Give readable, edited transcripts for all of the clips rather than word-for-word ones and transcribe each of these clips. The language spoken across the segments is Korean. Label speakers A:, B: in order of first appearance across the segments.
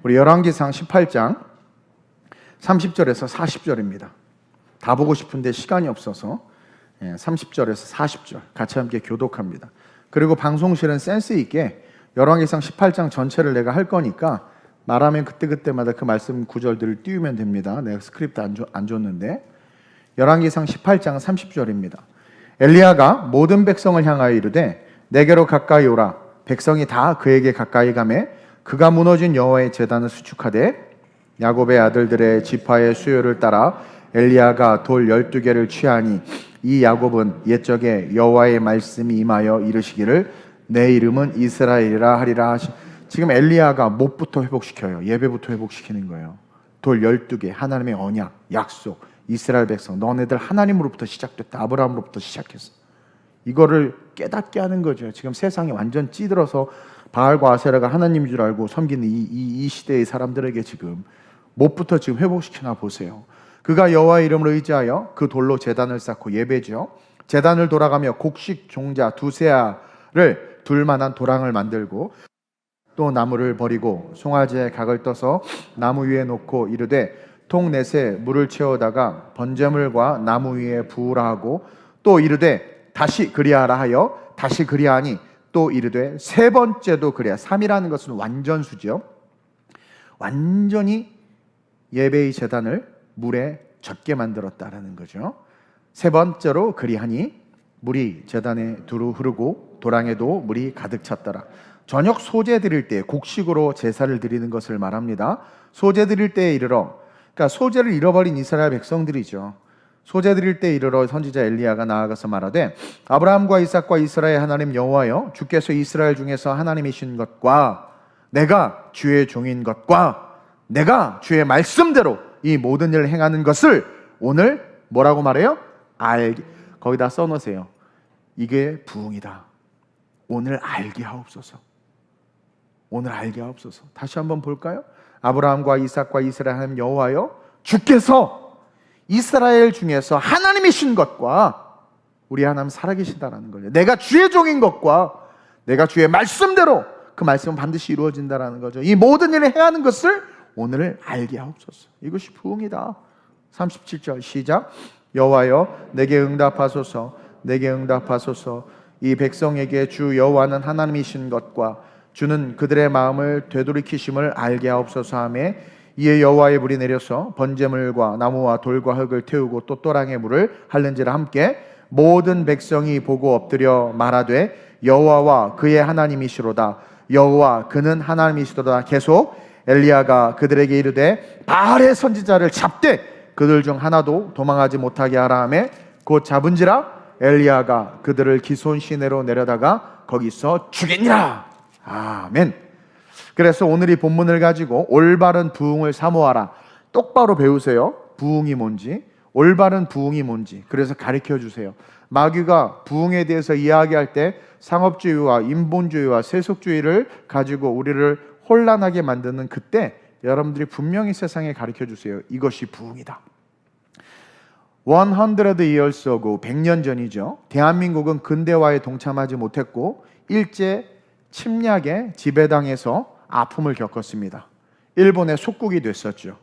A: 우리 열왕기상 18장 30절에서 40절입니다. 다 보고 싶은데 시간이 없어서 30절에서 40절 같이 함께 교독합니다. 그리고 방송실은 센스 있게 열왕기상 18장 전체를 내가 할 거니까 말하면 그때그때마다 그 말씀 구절들을 띄우면 됩니다. 내가 스크립트 안 줬는데 열왕기상 18장 30절입니다. 엘리야가 모든 백성을 향하여 이르되 내게로 가까이 오라. 백성이 다 그에게 가까이 가매 그가 무너진 여호와의 제단을 수축하되 야곱의 아들들의 지파의 수요를 따라 엘리야가 돌 12개를 취하니 이 야곱은 옛적에 여호와의 말씀이 임하여 이르시기를 내 이름은 이스라엘이라 하리라 하시. 지금 엘리야가 못부터 회복시켜요. 예배부터 회복시키는 거예요. 돌 12개, 하나님의 언약, 약속, 이스라엘 백성, 너네들 하나님으로부터 시작됐다. 아브라함으로부터 시작했어. 이거를 깨닫게 하는 거죠. 지금 세상이 완전 찌들어서 바알과 아세라가 하나님인 줄 알고 섬기는 이 시대의 사람들에게 지금 못부터 지금 회복시키나 보세요. 그가 여호와의 이름을 의지하여 그 돌로 제단을 쌓고 예배죠. 제단을 돌아가며 곡식 종자 두세아를 둘 만한 도랑을 만들고 또 나무를 버리고 송아지의 각을 떠서 나무 위에 놓고 이르되 통 넷에 물을 채우다가 번제물과 나무 위에 부으라 하고 또 이르되 다시 그리하라 하여 다시 그리하니 또 이르되 세 번째도 그리하. 3이라는 것은 완전수죠. 완전히 예배의 제단을 물에 젖게 만들었다라는 거죠. 세 번째로 그리하니 물이 제단에 두루 흐르고 도랑에도 물이 가득 찼더라. 저녁 소제 드릴 때 곡식으로 제사를 드리는 것을 말합니다. 소제 드릴 때에 이르러, 그러니까 소제를 잃어버린 이스라엘 백성들이죠. 소제 드릴 때 이르러 선지자 엘리야가 나아가서 말하되 아브라함과 이삭과 이스라엘 하나님 여호와여 주께서 이스라엘 중에서 하나님이신 것과 내가 주의 종인 것과 내가 주의 말씀대로 이 모든 일을 행하는 것을 오늘 뭐라고 말해요? 알게. 거기다 써놓으세요. 이게 부흥이다. 오늘 알게 하옵소서. 오늘 알게 하옵소서. 다시 한번 볼까요? 아브라함과 이삭과 이스라엘 하나님 여호와여 주께서 이스라엘 중에서 하나님이신 것과 우리 하나님 살아계시다라는 거죠. 내가 주의 종인 것과 내가 주의 말씀대로 그 말씀은 반드시 이루어진다라는 거죠. 이 모든 일을 행하는 것을 오늘 알게 하옵소서. 이것이 부흥이다. 37절 시작. 여호와여 내게 응답하소서. 내게 응답하소서. 이 백성에게 주 여호와는 하나님이신 것과 주는 그들의 마음을 되돌이키심을 알게 하옵소서 하며 이에 여호와의 불이 내려서 번제물과 나무와 돌과 흙을 태우고 또 또랑의 물을 할는지라 함께 모든 백성이 보고 엎드려 말하되 여호와와 그의 하나님이시로다. 여호와 그는 하나님이시로다. 계속 엘리야가 그들에게 이르되 바알의 선지자를 잡되 그들 중 하나도 도망하지 못하게 하라 하며 곧 잡은지라 엘리야가 그들을 기손 시내로 내려다가 거기서 죽이니라. 아멘. 그래서 오늘 이 본문을 가지고 올바른 부흥을 사모하라. 똑바로 배우세요. 부흥이 뭔지, 올바른 부흥이 뭔지. 그래서 가르쳐 주세요. 마귀가 부흥에 대해서 이야기할 때 상업주의와 인본주의와 세속주의를 가지고 우리를 혼란하게 만드는 그때 여러분들이 분명히 세상에 가르쳐 주세요. 이것이 부흥이다. 100 years ago, 100년 전이죠. 대한민국은 근대화에 동참하지 못했고 일제 침략에 지배당해서 아픔을 겪었습니다. 일본의 속국이 됐었죠.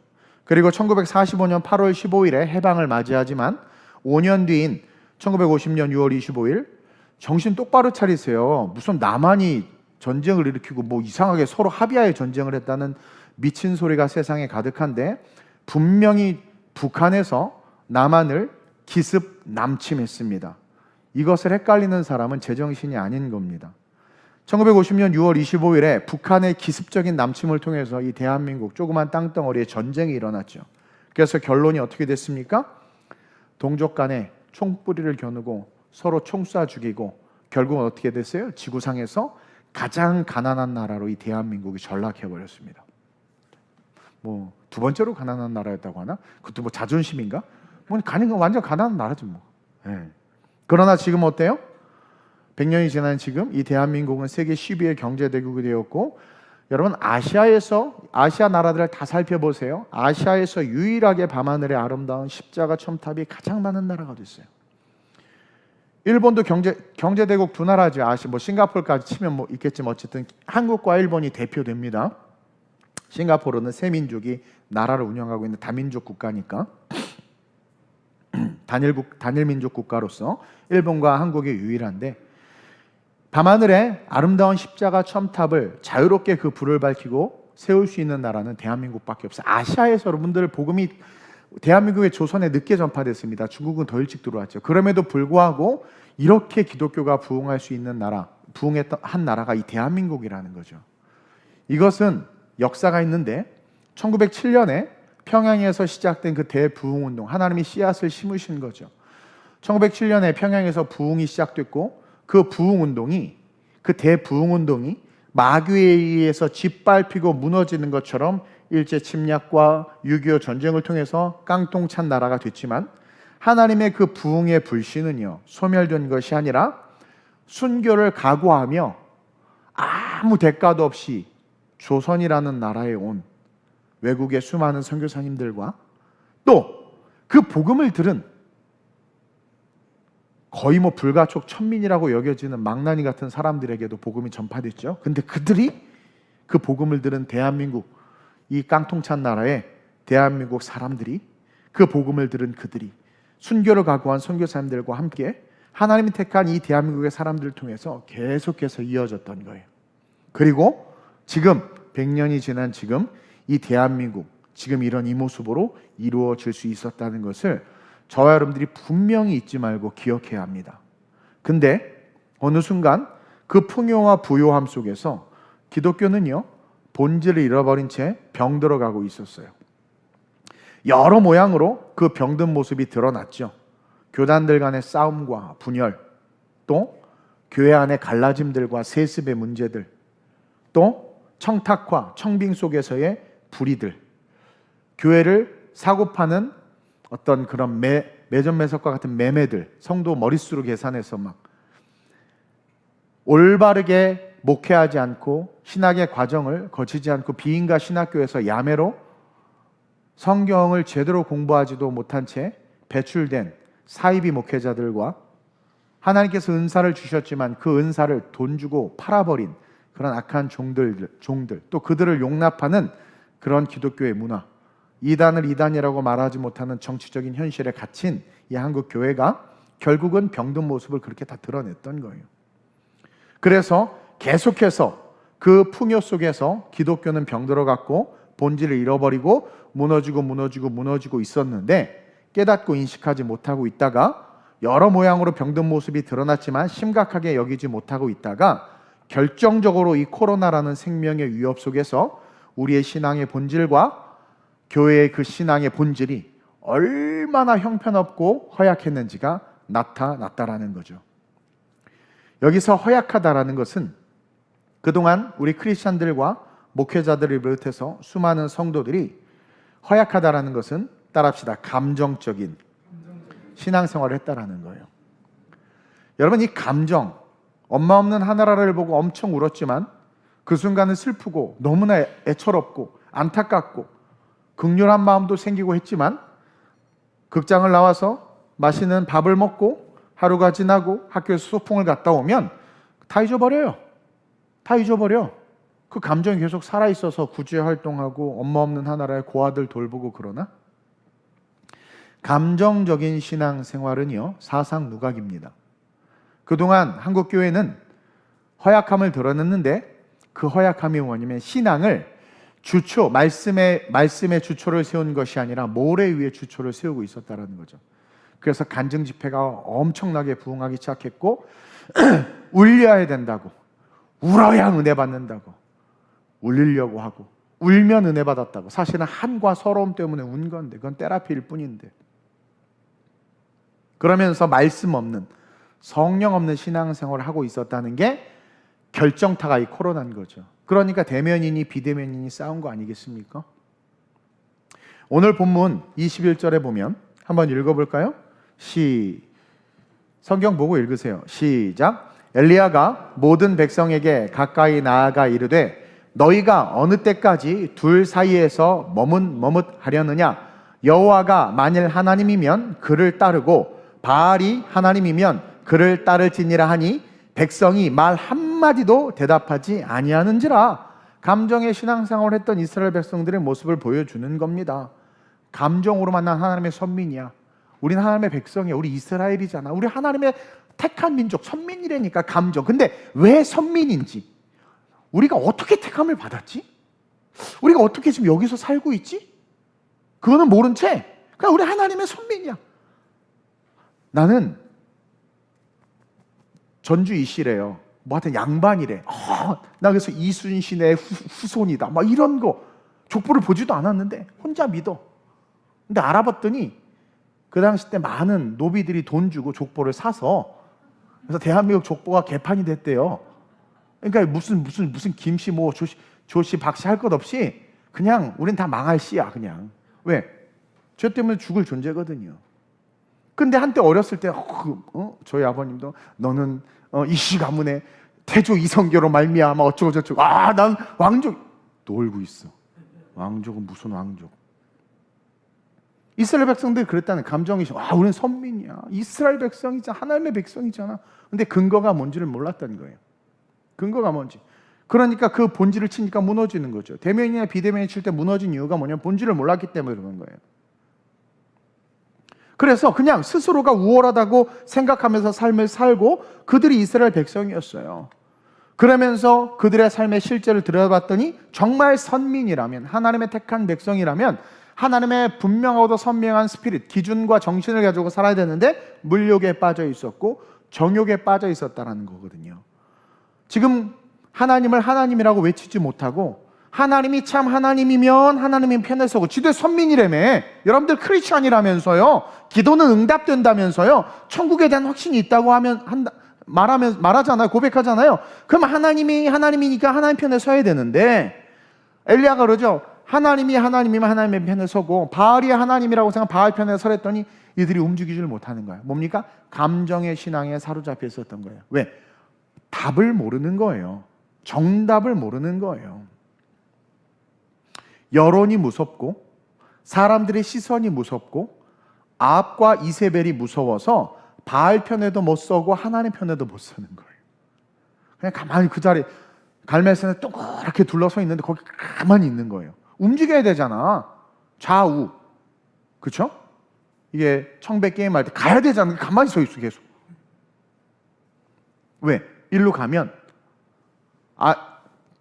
A: 그리고 1945년 8월 15일에 해방을 맞이하지만 5년 뒤인 1950년 6월 25일 정신 똑바로 차리세요. 무슨 남한이 전쟁을 일으키고 뭐 이상하게 서로 합의하에 전쟁을 했다는 미친 소리가 세상에 가득한데 분명히 북한에서 남한을 기습 남침했습니다. 이것을 헷갈리는 사람은 제정신이 아닌 겁니다. 1950년 6월 25일에 북한의 기습적인 남침을 통해서 이 대한민국 조그만 땅덩어리에 전쟁이 일어났죠. 그래서 결론이 어떻게 됐습니까? 동족 간에 총뿌리를 겨누고 서로 총 쏴 죽이고 결국은 어떻게 됐어요? 지구상에서 가장 가난한 나라로 이 대한민국이 전락해버렸습니다. 뭐 두 번째로 가난한 나라였다고 하나? 그것도 뭐 자존심인가? 뭐 완전 가난한 나라지 뭐. 네. 그러나 지금 어때요? 100년이 지난 지금 이 대한민국은 세계 10위의 경제대국이 되었고 여러분 아시아 나라들을 다 살펴보세요. 아시아에서 유일하게 밤하늘의 아름다운 십자가 첨탑이 가장 많은 나라가 됐어요. 일본도 경제대국 두 나라죠. 뭐 싱가포르까지 치면 뭐 있겠지만 어쨌든 한국과 일본이 대표됩니다. 싱가포르는 세 민족이 나라를 운영하고 있는 다민족 국가니까 단일 민족 국가로서 일본과 한국이 유일한데, 밤하늘에 아름다운 십자가 첨탑을 자유롭게 그 불을 밝히고 세울 수 있는 나라는 대한민국밖에 없어요. 아시아에서 여러분들 복음이 대한민국의 조선에 늦게 전파됐습니다. 중국은 더 일찍 들어왔죠. 그럼에도 불구하고 이렇게 기독교가 부흥할 수 있는 나라, 부흥했던 한 나라가 이 대한민국이라는 거죠. 이것은 역사가 있는데 1907년에 평양에서 시작된 그 대부흥운동, 하나님이 씨앗을 심으신 거죠. 1907년에 평양에서 부흥이 시작됐고, 그 부흥운동이, 그 대부흥운동이 마귀에 의해서 짓밟히고 무너지는 것처럼 일제 침략과 6.25 전쟁을 통해서 깡통찬 나라가 됐지만, 하나님의 그 부흥의 불씨는요, 소멸된 것이 아니라 순교를 각오하며 아무 대가도 없이 조선이라는 나라에 온 외국의 수많은 선교사님들과 또 그 복음을 들은 거의 불가촉 천민이라고 여겨지는 망나니 같은 사람들에게도 복음이 전파됐죠. 근데 그들이 그 복음을 들은 대한민국, 이 깡통찬 나라의 대한민국 사람들이, 그 복음을 들은 그들이 순교를 각오한 선교사님들과 함께 하나님이 택한 이 대한민국의 사람들을 통해서 계속해서 이어졌던 거예요. 그리고 지금 100년이 지난 지금 이 대한민국, 지금 이런 이 모습으로 이루어질 수 있었다는 것을 저와 여러분들이 분명히 잊지 말고 기억해야 합니다. 근데 어느 순간 그 풍요와 부요함 속에서 기독교는요, 본질을 잃어버린 채 병들어가고 있었어요. 여러 모양으로 그 병든 모습이 드러났죠. 교단들 간의 싸움과 분열, 또 교회 안의 갈라짐들과 세습의 문제들, 또 청탁과 청빙 속에서의 불의들, 교회를 사고파는 어떤 그런 매점매석과 같은 매매들, 성도 머릿수로 계산해서 막 올바르게 목회하지 않고 신학의 과정을 거치지 않고 비인가 신학교에서 야매로 성경을 제대로 공부하지도 못한 채 배출된 사이비 목회자들과 하나님께서 은사를 주셨지만 그 은사를 돈 주고 팔아버린 그런 악한 종들, 또 그들을 용납하는 그런 기독교의 문화, 이단을 이단이라고 말하지 못하는 정치적인 현실에 갇힌 이 한국 교회가 결국은 병든 모습을 그렇게 다 드러냈던 거예요. 그래서 계속해서 그 풍요 속에서 기독교는 병들어갔고 본질을 잃어버리고 무너지고 있었는데, 깨닫고 인식하지 못하고 있다가 여러 모양으로 병든 모습이 드러났지만 심각하게 여기지 못하고 있다가 결정적으로 이 코로나라는 생명의 위협 속에서 우리의 신앙의 본질과 교회의 그 신앙의 본질이 얼마나 형편없고 허약했는지가 나타났다라는 거죠. 여기서 허약하다라는 것은 그동안 우리 크리스찬들과 목회자들을 비롯해서 수많은 성도들이, 허약하다라는 것은 따라합시다, 감정적인 신앙생활을 했다라는 거예요. 여러분, 이 감정, 엄마 없는 하나라를 보고 엄청 울었지만 그 순간은 슬프고 너무나 애처롭고 안타깝고 극렬한 마음도 생기고 했지만, 극장을 나와서 맛있는 밥을 먹고 하루가 지나고 학교에서 소풍을 갔다 오면 다 잊어버려요. 다 잊어버려. 그 감정이 계속 살아있어서 구제 활동하고 엄마 없는 하나라의 고아들 돌보고. 그러나 감정적인 신앙생활은요, 사상 누각입니다. 그동안 한국교회는 허약함을 드러냈는데 그 허약함이 뭐냐면 신앙을 주초, 말씀의 주초를 세운 것이 아니라 모래 위에 주초를 세우고 있었다는 거죠. 그래서 간증 집회가 엄청나게 부흥하기 시작했고 울려야 된다고, 울어야 은혜 받는다고, 울리려고 하고 울면 은혜 받았다고. 사실은 한과 서러움 때문에 운 건데 그건 테라피일 뿐인데, 그러면서 말씀 없는, 성령 없는 신앙생활을 하고 있었다는 게 결정타가 이 코로나인 거죠. 그러니까 대면이니 비대면이니 싸운 거 아니겠습니까? 오늘 본문 21절에 보면 한번 읽어볼까요? 성경 보고 읽으세요. 시작. 엘리야가 모든 백성에게 가까이 나아가 이르되 너희가 어느 때까지 둘 사이에서 머뭇하려느냐? 여호와가 만일 하나님이면 그를 따르고 바알이 하나님이면 그를 따를지니라 하니 백성이 말 한마디도 대답하지 아니하는지라. 감정의 신앙생활을 했던 이스라엘 백성들의 모습을 보여주는 겁니다. 감정으로 만난 하나님의 선민이야. 우리는 하나님의 백성이야. 우리 이스라엘이잖아. 우리 하나님의 택한 민족, 선민이라니까. 감정. 근데 왜 선민인지, 우리가 어떻게 택함을 받았지? 우리가 어떻게 지금 여기서 살고 있지? 그거는 모른 채 그냥 우리 하나님의 선민이야. 나는 전주 이씨래요. 뭐 하여튼 양반이래. 나 그래서 이순신의 후손이다. 막 이런 거 족보를 보지도 않았는데 혼자 믿어. 근데 알아봤더니 그 당시 때 많은 노비들이 돈 주고 족보를 사서, 그래서 대한민국 족보가 개판이 됐대요. 그러니까 무슨 김씨 뭐 조씨 박씨 할 것 없이 그냥 우린 다 망할 씨야. 그냥 왜? 죄 때문에 죽을 존재거든요. 근데 한때 어렸을 때 저희 아버님도 너는 이씨 가문의 태조 이성계로 말미암아 어쩌고 저쩌고, 난 왕족 놀고 있어. 왕족은 무슨 왕족? 이스라엘 백성들이 그랬다는 감정이, 우리는 선민이야. 이스라엘 백성이잖아. 하나님의 백성이잖아. 근데 근거가 뭔지를 몰랐다는 거예요. 근거가 뭔지. 그러니까 그 본질을 치니까 무너지는 거죠. 대면이나 비대면이 칠 때 무너진 이유가 뭐냐면 본질을 몰랐기 때문에 그런 거예요. 그래서 그냥 스스로가 우월하다고 생각하면서 삶을 살고, 그들이 이스라엘 백성이었어요. 그러면서 그들의 삶의 실제를 들여다봤더니 정말 선민이라면, 하나님의 택한 백성이라면 하나님의 분명하고도 선명한 스피릿, 기준과 정신을 가지고 살아야 되는데 물욕에 빠져 있었고 정욕에 빠져 있었다는 거거든요. 지금 하나님을 하나님이라고 외치지 못하고, 하나님이 참 하나님이면 하나님의 편에 서고, 지들 선민이라며, 여러분들 크리스찬이라면서요, 기도는 응답된다면서요, 천국에 대한 확신이 있다고 말하잖아요. 고백하잖아요. 그럼 하나님이 하나님이니까 하나님 편에 서야 되는데, 엘리야가 그러죠. 하나님이 하나님이면 하나님의 편에 서고 바알이 하나님이라고 생각 바알 편에 서랬더니 이들이 움직이지를 못하는 거예요. 뭡니까? 감정의 신앙에 사로잡혀 있었던 거예요. 왜? 답을 모르는 거예요. 정답을 모르는 거예요. 여론이 무섭고 사람들의 시선이 무섭고 아합과 이세벨이 무서워서 바알 편에도 못 서고 하나님 편에도 못 서는 거예요. 그냥 가만히 그 자리에 갈멜산에 동그랗게 둘러서 있는데 거기 가만히 있는 거예요. 움직여야 되잖아. 좌우. 그렇죠? 이게 청배 게임 할 때 가야 되잖아. 가만히 서 있어 계속. 왜? 일로 가면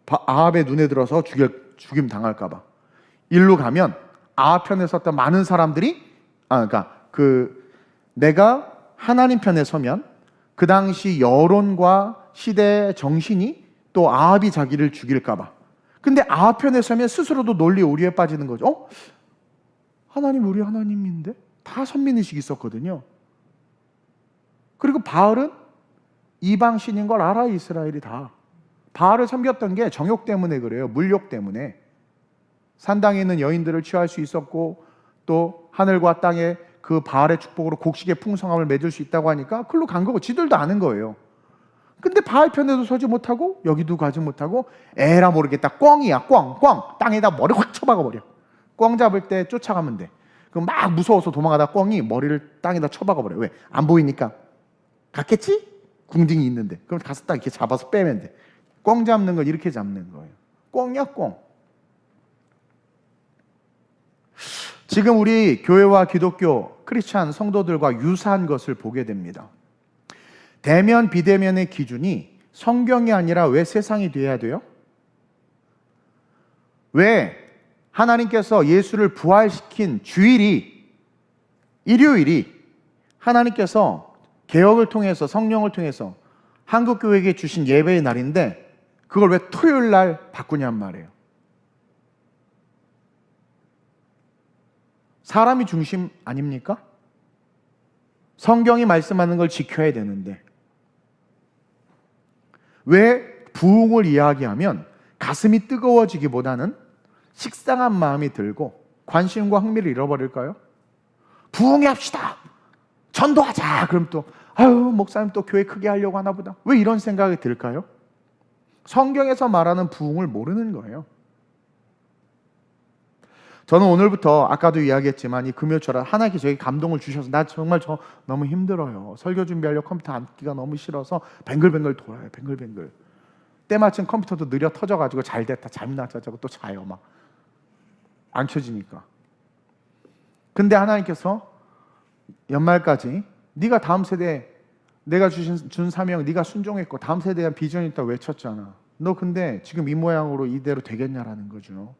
A: 아합의 눈에 들어서 죽임 당할까 봐. 일로 가면 아합 편에 섰던 많은 사람들이 내가 하나님 편에 서면 그 당시 여론과 시대의 정신이 또 아합이 자기를 죽일까 봐. 근데 아합 편에 서면 스스로도 논리 오류에 빠지는 거죠. 하나님 우리 하나님인데? 다 선민의식이 있었거든요. 그리고 바알은 이방신인 걸 알아. 이스라엘이 다 바알을 섬겼던 게 정욕 때문에 그래요. 물욕 때문에. 산당에 있는 여인들을 취할 수 있었고 또 하늘과 땅에 그 바알의 축복으로 곡식의 풍성함을 맺을 수 있다고 하니까 그걸로 간 거고, 지들도 아는 거예요. 근데 바알 편에도 서지 못하고 여기도 가지 못하고 에라 모르겠다. 꿩이야. 꿩 땅에다 머리 확 쳐박아버려. 꿩 잡을 때 쫓아가면 돼. 그럼 막 무서워서 도망가다 꿩이 머리를 땅에다 쳐박아버려. 왜? 안 보이니까. 갔겠지? 궁딩이 있는데. 그럼 가서 딱 이렇게 잡아서 빼면 돼. 꿩 잡는 걸 이렇게 잡는 거예요. 꿩이야 꿩. 지금 우리 교회와 기독교 크리스찬 성도들과 유사한 것을 보게 됩니다. 대면 비대면의 기준이 성경이 아니라 왜 세상이 돼야 돼요? 왜 하나님께서 예수를 부활시킨 주일이, 일요일이 하나님께서 개혁을 통해서, 성령을 통해서 한국교회에게 주신 예배의 날인데 그걸 왜 토요일 날 바꾸냔 말이에요. 사람이 중심 아닙니까? 성경이 말씀하는 걸 지켜야 되는데 왜 부흥을 이야기하면 가슴이 뜨거워지기보다는 식상한 마음이 들고 관심과 흥미를 잃어버릴까요? 부흥회 합시다. 전도하자. 그럼 또 목사님 또 교회 크게 하려고 하나 보다. 왜 이런 생각이 들까요? 성경에서 말하는 부흥을 모르는 거예요. 저는 오늘부터 아까도 이야기했지만 이 금요철에 하나님께 저에게 감동을 주셔서 나 정말 너무 힘들어요. 설교 준비하려고 컴퓨터 앉기가 너무 싫어서 뱅글뱅글 돌아요. 뱅글뱅글. 때마침 컴퓨터도 느려 터져가지고 잘 됐다, 잠이 낮자고 또 자요. 막 안 켜지니까. 근데 하나님께서 연말까지 네가 다음 세대, 내가 준 사명 네가 순종했고 다음 세대에 대한 비전이 있다고 외쳤잖아. 너 근데 지금 이 모양으로 이대로 되겠냐라는 거죠.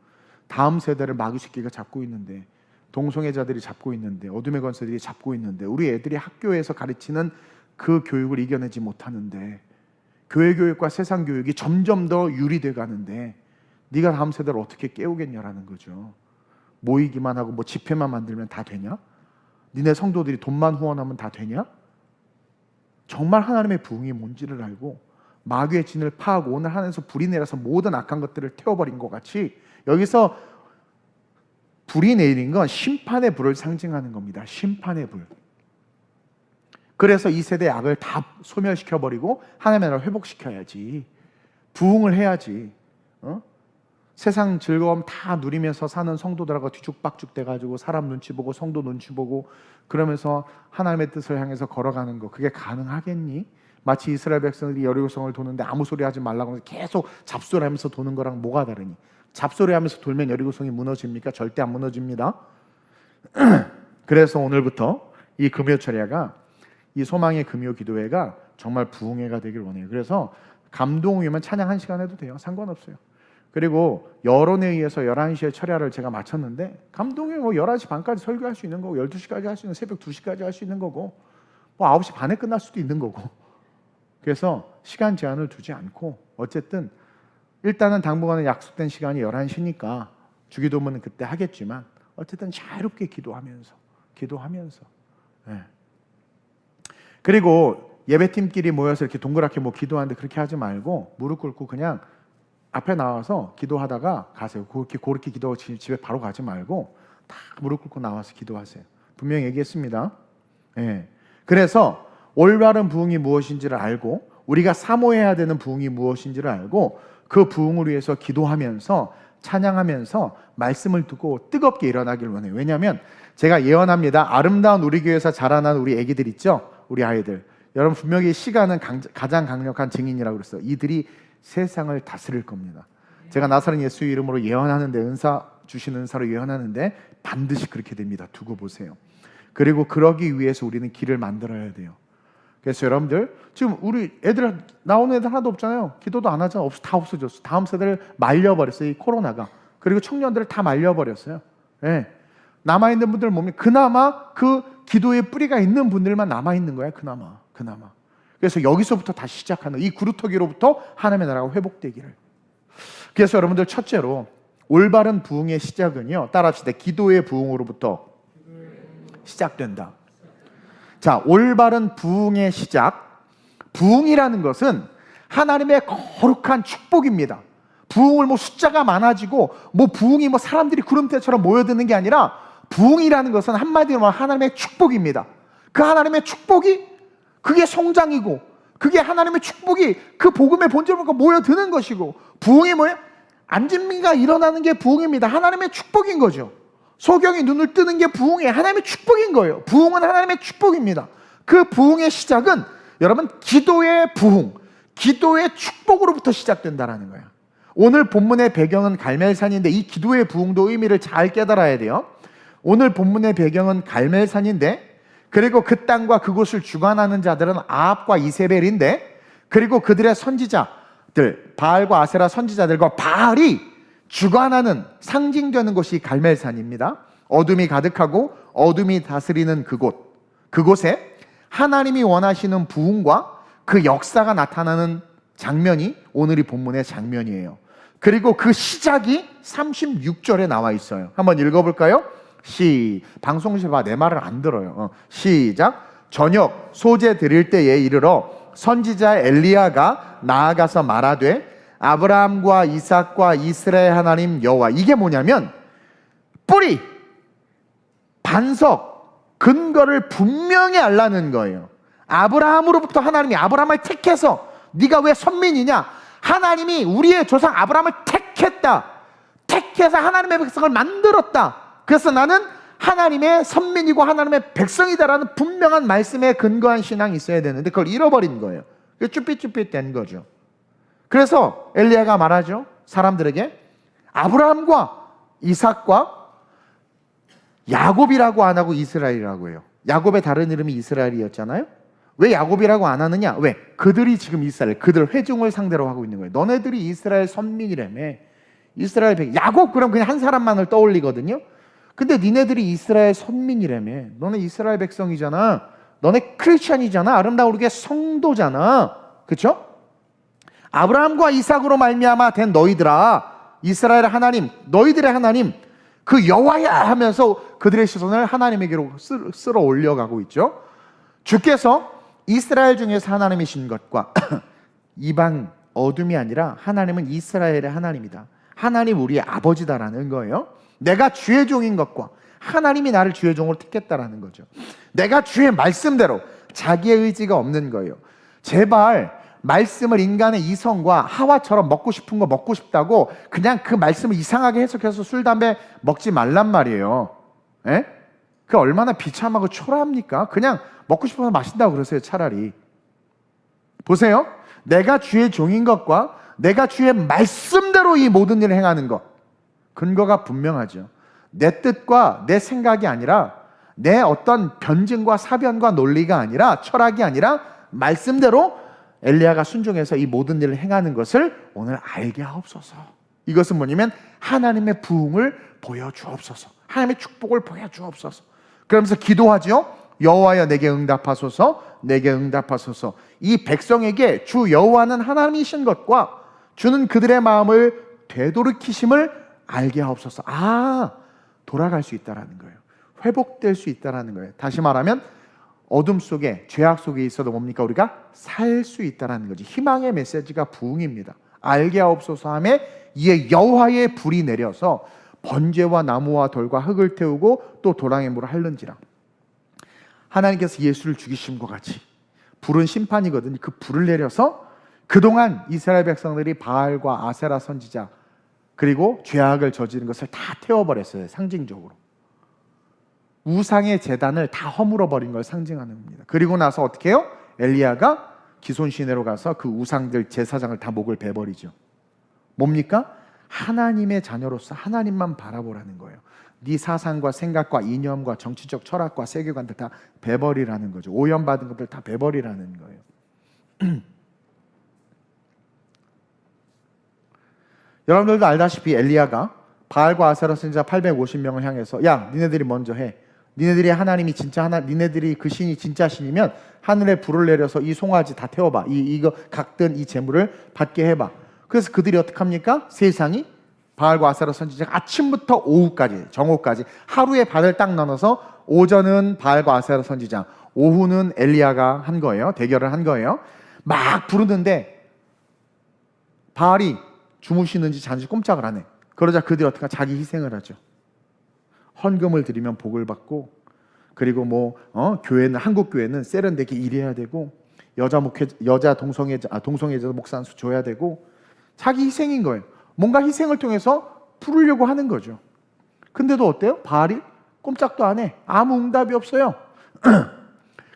A: 다음 세대를 마귀 새끼가 잡고 있는데, 동성애자들이 잡고 있는데, 어둠의 권세들이 잡고 있는데, 우리 애들이 학교에서 가르치는 그 교육을 이겨내지 못하는데, 교회 교육과 세상 교육이 점점 더 유리돼 가는데 네가 다음 세대를 어떻게 깨우겠냐라는 거죠. 모이기만 하고 뭐 집회만 만들면 다 되냐? 니네 성도들이 돈만 후원하면 다 되냐? 정말 하나님의 부흥이 뭔지를 알고 마귀의 진을 파하고 오늘 하늘에서 불이 내려서 모든 악한 것들을 태워버린 것 같이, 여기서 불이 내린 건 심판의 불을 상징하는 겁니다. 심판의 불. 그래서 이 세대의 악을 다 소멸시켜버리고 하나님의 나라를 회복시켜야지, 부흥을 해야지. 세상 즐거움 다 누리면서 사는 성도들하고 뒤죽박죽 돼가지고 사람 눈치 보고 성도 눈치 보고 그러면서 하나님의 뜻을 향해서 걸어가는 거, 그게 가능하겠니? 마치 이스라엘 백성들이 여리고성을 도는데 아무 소리 하지 말라고 해서 계속 잡소리하면서 도는 거랑 뭐가 다르니? 잡소리하면서 돌면 여리고성이 무너집니까? 절대 안 무너집니다. 그래서 오늘부터 이 금요철야가, 이 소망의 금요 기도회가 정말 부흥회가 되길 원해요. 그래서 감동이면 찬양 1시간 해도 돼요. 상관없어요. 그리고 여론에 의해서 11시에 철야를 제가 마쳤는데, 감동이 뭐 11시 반까지 설교할 수 있는 거고, 12시까지 할 수 있는, 새벽 2시까지 할 수 있는 거고, 뭐 9시 반에 끝날 수도 있는 거고. 그래서 시간 제한을 두지 않고, 어쨌든 일단은 당분간은 약속된 시간이 11시니까 주기도문은 그때 하겠지만, 어쨌든 자유롭게 기도하면서 네. 그리고 예배팀끼리 모여서 이렇게 동그랗게 뭐 기도하는데 그렇게 하지 말고 무릎 꿇고 그냥 앞에 나와서 기도하다가 가세요. 그렇게 기도하고 집에 바로 가지 말고 다 무릎 꿇고 나와서 기도하세요. 분명히 얘기했습니다. 네. 그래서 올바른 부흥이 무엇인지를 알고, 우리가 사모해야 되는 부흥이 무엇인지를 알고, 그 부흥을 위해서 기도하면서 찬양하면서 말씀을 듣고 뜨겁게 일어나길 원해요. 왜냐하면 제가 예언합니다. 아름다운 우리 교회에서 자라난 우리 애기들 있죠? 우리 아이들. 여러분 분명히 시간은 가장 강력한 증인이라고 그랬어요. 이들이 세상을 다스릴 겁니다. 제가 나사렛 예수 이름으로 예언하는데, 은사 주신 은사로 예언하는데 반드시 그렇게 됩니다. 두고 보세요. 그리고 그러기 위해서 우리는 길을 만들어야 돼요. 그래서 여러분들 지금 우리 애들, 나오는 애들 하나도 없잖아요. 기도도 안 하잖아요. 다 없어졌어. 다음 세대를 말려버렸어요, 이 코로나가. 그리고 청년들을 다 말려버렸어요. 네. 남아있는 분들 보면 그나마 그 기도의 뿌리가 있는 분들만 남아있는 거야. 그나마. 그래서 여기서부터 다시 시작하는, 이 구루터기로부터 하나님의 나라가 회복되기를. 그래서 여러분들 첫째로 올바른 부흥의 시작은요, 따라합시다. 기도의 부흥으로부터 시작된다. 자, 올바른 부흥의 시작. 부흥이라는 것은 하나님의 거룩한 축복입니다. 부흥을 뭐 숫자가 많아지고 뭐 부흥이 뭐 사람들이 구름대처럼 모여드는 게 아니라, 부흥이라는 것은 한마디로 말하면 하나님의 축복입니다. 그 하나님의 축복이 그게 성장이고, 그게 하나님의 축복이 그 복음의 본질을 모여드는 것이고, 부흥이 뭐예요? 안진미가 일어나는 게 부흥입니다. 하나님의 축복인 거죠. 소경이 눈을 뜨는 게 부흥이에요. 하나님의 축복인 거예요. 부흥은 하나님의 축복입니다. 그 부흥의 시작은 여러분 기도의 부흥, 기도의 축복으로부터 시작된다는 거예요. 오늘 본문의 배경은 갈멜산인데 이 기도의 부흥도 의미를 잘 깨달아야 돼요. 오늘 본문의 배경은 갈멜산인데, 그리고 그 땅과 그곳을 주관하는 자들은 아합과 이세벨인데, 그리고 그들의 선지자들, 바알과 아세라 선지자들과 바알이 주관하는, 상징되는 곳이 갈멜산입니다. 어둠이 가득하고 어둠이 다스리는 그곳에 하나님이 원하시는 부흥과 그 역사가 나타나는 장면이 오늘 이 본문의 장면이에요. 그리고 그 시작이 36절에 나와 있어요. 한번 읽어볼까요? 방송실 봐, 내 말을 안 들어요. 시작. 저녁 소재 드릴 때에 이르러 선지자 엘리야가 나아가서 말하되, 아브라함과 이삭과 이스라엘 하나님 여호와. 이게 뭐냐면 뿌리, 반석, 근거를 분명히 알라는 거예요. 아브라함으로부터 하나님이 아브라함을 택해서, 네가 왜 선민이냐? 하나님이 우리의 조상 아브라함을 택해서 하나님의 백성을 만들었다. 그래서 나는 하나님의 선민이고 하나님의 백성이다라는 분명한 말씀에 근거한 신앙이 있어야 되는데 그걸 잃어버린 거예요. 쭈삣쭈삣 된 거죠. 그래서 엘리야가 말하죠. 사람들에게 아브라함과 이삭과 야곱이라고 안 하고 이스라엘이라고 해요. 야곱의 다른 이름이 이스라엘이었잖아요. 왜 야곱이라고 안 하느냐? 왜? 그들이 지금 이스라엘, 그들 회중을 상대로 하고 있는 거예요. 너네들이 이스라엘 선민이라며. 이스라엘 야곱 그럼 그냥 한 사람만을 떠올리거든요. 근데 니네들이 이스라엘 선민이라며. 너네 이스라엘 백성이잖아. 너네 크리스천이잖아. 아름다우게 성도잖아. 그렇죠? 아브라함과 이삭으로 말미암아 된 너희들아, 이스라엘 하나님, 너희들의 하나님 그 여호와야 하면서 그들의 시선을 하나님에게로 쓸어 올려가고 있죠. 주께서 이스라엘 중에서 하나님이신 것과 이방 어둠이 아니라 하나님은 이스라엘의 하나님이다. 하나님 우리의 아버지다라는 거예요. 내가 주의 종인 것과 하나님이 나를 주의 종으로 택했다라는 거죠. 내가 주의 말씀대로, 자기의 의지가 없는 거예요. 제발 말씀을 인간의 이성과 하와처럼 먹고 싶은 거 먹고 싶다고 그냥 그 말씀을 이상하게 해석해서 술, 담배 먹지 말란 말이에요. 에? 그 얼마나 비참하고 초라합니까? 그냥 먹고 싶어서 마신다고 그러세요. 차라리. 보세요. 내가 주의 종인 것과 내가 주의 말씀대로 이 모든 일을 행하는 것, 근거가 분명하죠. 내 뜻과 내 생각이 아니라, 내 어떤 변증과 사변과 논리가 아니라, 철학이 아니라 말씀대로 엘리야가 순종해서 이 모든 일을 행하는 것을 오늘 알게 하옵소서. 이것은 뭐냐면 하나님의 부흥을 보여주옵소서, 하나님의 축복을 보여주옵소서. 그러면서 기도하죠. 여호와여 내게 응답하소서, 내게 응답하소서. 이 백성에게 주 여호와는 하나님이신 것과 주는 그들의 마음을 되돌이키심을 알게 하옵소서. 돌아갈 수 있다라는 거예요. 회복될 수 있다라는 거예요. 다시 말하면 어둠 속에, 죄악 속에 있어도 뭡니까? 우리가 살 수 있다라는 거지. 희망의 메시지가 부흥입니다. 알게 하옵소서 하며 이에 여호와의 불이 내려서 번제와 나무와 돌과 흙을 태우고 또 도랑의 물을 핥는지라. 하나님께서 예수를 죽이심과 같이 불은 심판이거든요. 그 불을 내려서 그동안 이스라엘 백성들이 바알과 아세라 선지자 그리고 죄악을 저지른 것을 다 태워버렸어요. 상징적으로 우상의 제단을 다 허물어버린 걸 상징하는 겁니다. 그리고 나서 어떻게 해요? 엘리야가 기손 시내로 가서 그 우상들 제사장을 다 목을 베버리죠. 뭡니까? 하나님의 자녀로서 하나님만 바라보라는 거예요. 네 사상과 생각과 이념과 정치적 철학과 세계관들 다 베버리라는 거죠. 오염받은 것들 다 베버리라는 거예요. 여러분들도 알다시피 엘리야가 바알과 아세라 선지자 850명을 향해서 야, 니네들이 먼저 해. 니네들이 하나님이 진짜 니네들이 그 신이 진짜 신이면 하늘에 불을 내려서 이 송아지 다 태워봐. 이거 각든 이 재물을 받게 해봐. 그래서 그들이 어떻게 합니까? 세상이 바알과 아세라 선지자가 아침부터 오후까지, 정오까지 하루에 반을 딱 나눠서 오전은 바알과 아세라 선지자, 오후는 엘리야가 한 거예요. 대결을 한 거예요. 막 부르는데 바알이 주무시는지 자는지 꼼짝을 안 해. 그러자 그들이 어떻게 자기 희생을 하죠. 헌금을 드리면 복을 받고, 그리고 교회는, 한국 교회는 세련되게 일해야 되고, 여자 동성애자 목사 한 수 줘야 되고, 자기 희생인 거예요. 뭔가 희생을 통해서 풀으려고 하는 거죠. 근데도 어때요? 바알이 꼼짝도 안 해. 아무 응답이 없어요.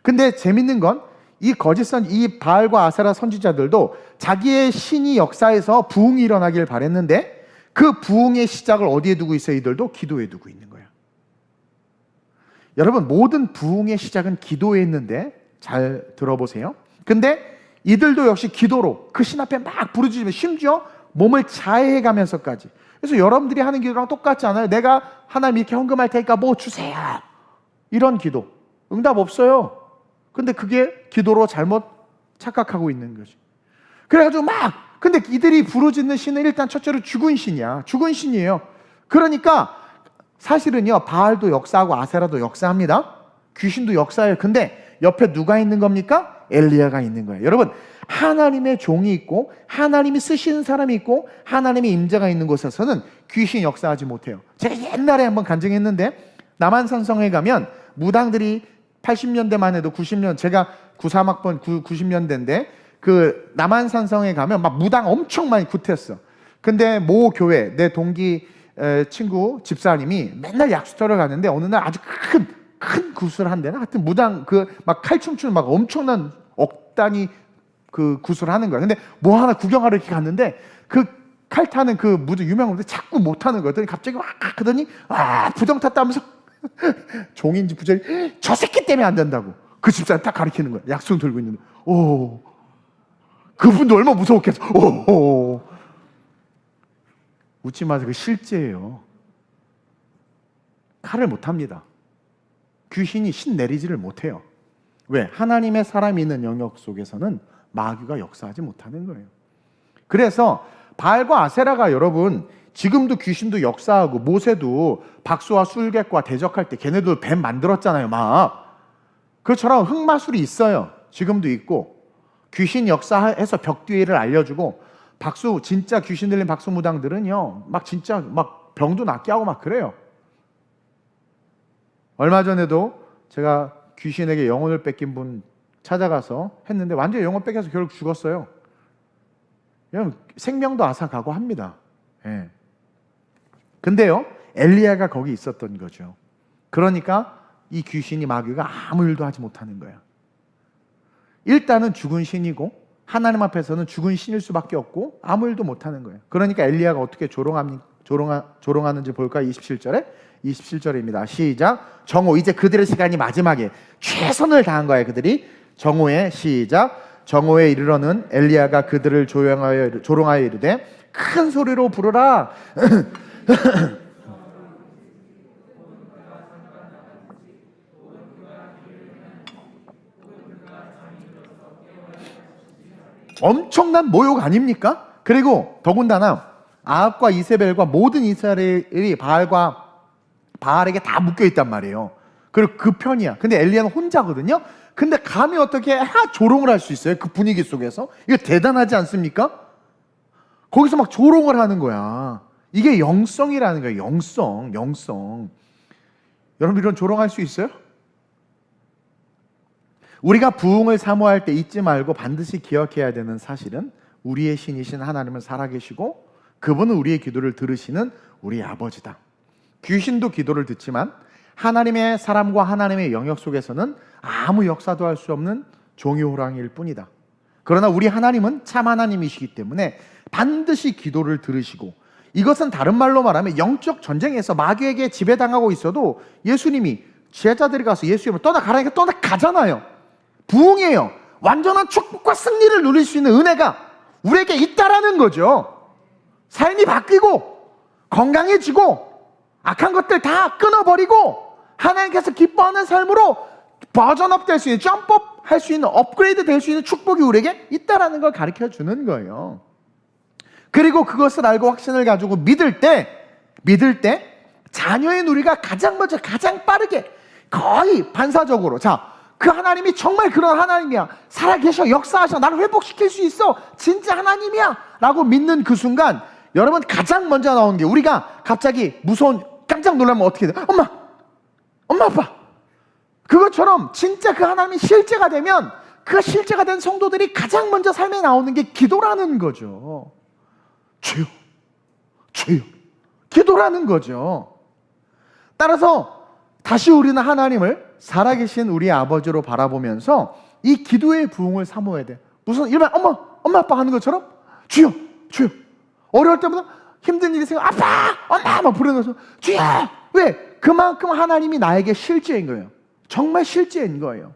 A: 근데 재밌는 건 이 바알과 아세라 선지자들도 자기의 신이 역사에서 부흥이 일어나길 바랬는데 그 부흥의 시작을 어디에 두고 있어요? 이들도 기도에 두고 있는 거예요. 여러분, 모든 부흥의 시작은 기도에 있는데 잘 들어보세요. 근데 이들도 역시 기도로 그 신 앞에 막 부르짖으며 심지어 몸을 자해해가면서까지. 그래서 여러분들이 하는 기도랑 똑같지 않아요? 내가 하나님 이렇게 헌금할 테니까 뭐 주세요. 이런 기도. 응답 없어요. 근데 그게 기도로 잘못 착각하고 있는 거지. 그래가지고 근데 이들이 부르짖는 신은 일단 첫째로 죽은 신이야. 죽은 신이에요. 그러니까 사실은요, 바알도 역사하고 아세라도 역사합니다. 귀신도 역사해요. 근데 옆에 누가 있는 겁니까? 엘리야가 있는 거예요. 여러분, 하나님의 종이 있고 하나님이 쓰시는 사람이 있고 하나님의 임재가 있는 곳에서는 귀신이 역사하지 못해요. 제가 옛날에 한번 간증했는데 남한산성에 가면 무당들이 80년대만 해도 90년, 제가 93학번 90년대인데 그 남한산성에 가면 막 무당 엄청 많이 굿했어. 근데 모 교회, 내 동기 친구 집사님이 맨날 약수터를 가는데 어느 날 아주 큰 굿을 한대나 하여튼 무당 막 칼춤추는 막 엄청난 억 단위 그 구슬하는 거야. 근데 뭐 하나 구경하러 이렇게 갔는데 그 칼 타는 그 무도 유명한 분들 자꾸 못 타는 거야. 그랬더니 갑자기 와 하더니 부정 탔다 하면서 종인지 부정인지 저 새끼 때문에 안 된다고 그 집사람 딱 가리키는 거야. 약속 들고 있는데 그분도 얼마나 무서웠겠어. 웃지 마세요. 그 실제예요. 칼을 못 합니다. 귀신이 신 내리지를 못해요. 왜? 하나님의 사람이 있는 영역 속에서는 마귀가 역사하지 못하는 거예요. 그래서 바알과 아세라가 여러분 지금도 귀신도 역사하고 모세도 박수와 술객과 대적할 때 걔네도 뱀 만들었잖아요. 막 그처럼 흑마술이 있어요. 지금도 있고 귀신 역사해서 벽뒤를 알려주고 진짜 귀신 들린 박수무당들은요 막 진짜 막 병도 낫게 하고 막 그래요. 얼마 전에도 제가 귀신에게 영혼을 뺏긴 분 찾아가서 했는데 완전히 영혼 뺏겨서 결국 죽었어요. 생명도 앗아가고 합니다. 예. 근데요 엘리야가 거기 있었던 거죠. 그러니까 이 귀신이 마귀가 아무 일도 하지 못하는 거야. 일단은 죽은 신이고 하나님 앞에서는 죽은 신일 수밖에 없고 아무 일도 못하는 거예요. 그러니까 엘리야가 어떻게 조롱하는지 볼까요? 27절입니다. 시작. 정오. 이제 그들의 시간이 마지막에 최선을 다한 거예요. 그들이 정오에 시작. 정오에 이르러는 엘리야가 그들을 조롱하여 이르되 큰 소리로 부르라. 엄청난 모욕 아닙니까? 그리고 더군다나 아합과 이세벨과 모든 이스라엘이 바알에게 다 묶여 있단 말이에요. 그리고 그 편이야. 근데 엘리야는 혼자거든요. 근데 감히 어떻게 조롱을 할 수 있어요? 그 분위기 속에서. 이거 대단하지 않습니까? 거기서 막 조롱을 하는 거야. 이게 영성이라는 거예요. 영성. 여러분 이런 조롱할 수 있어요? 우리가 부흥을 사모할 때 잊지 말고 반드시 기억해야 되는 사실은 우리의 신이신 하나님은 살아계시고 그분은 우리의 기도를 들으시는 우리 아버지다. 귀신도 기도를 듣지만 하나님의 사람과 하나님의 영역 속에서는 아무 역사도 할 수 없는 종이 호랑이일 뿐이다. 그러나 우리 하나님은 참 하나님이시기 때문에 반드시 기도를 들으시고 이것은 다른 말로 말하면 영적 전쟁에서 마귀에게 지배당하고 있어도 예수님이 제자들이 가서 예수님을 떠나가라니까 떠나가잖아요. 부흥이에요. 완전한 축복과 승리를 누릴 수 있는 은혜가 우리에게 있다라는 거죠. 삶이 바뀌고 건강해지고 악한 것들 다 끊어버리고 하나님께서 기뻐하는 삶으로 버전업 될 수 있는, 점프업 할 수 있는, 업그레이드 될 수 있는 축복이 우리에게 있다라는 걸 가르쳐 주는 거예요. 그리고 그것을 알고 확신을 가지고 믿을 때 자녀의 누리가 가장 먼저 가장 빠르게 거의 반사적으로 그 하나님이 정말 그런 하나님이야, 살아계셔, 역사하셔, 나를 회복시킬 수 있어, 진짜 하나님이야 라고 믿는 그 순간 여러분 가장 먼저 나오는 게, 우리가 갑자기 무서운 깜짝 놀라면 어떻게 돼? 엄마 아빠, 그것처럼 진짜 그 하나님이 실제가 되면 그 실제가 된 성도들이 가장 먼저 삶에 나오는 게 기도라는 거죠. 주여 기도라는 거죠. 따라서 다시 우리는 하나님을 살아계신 우리 아버지로 바라보면서 이 기도의 부흥을 사모해야 돼. 무슨 일반 엄마 아빠 하는 것처럼 주여 어려울 때마다 힘든 일이 생겨 엄마 막 부르면서 주여. 왜? 그만큼 하나님이 나에게 실제인 거예요. 정말 실제인 거예요.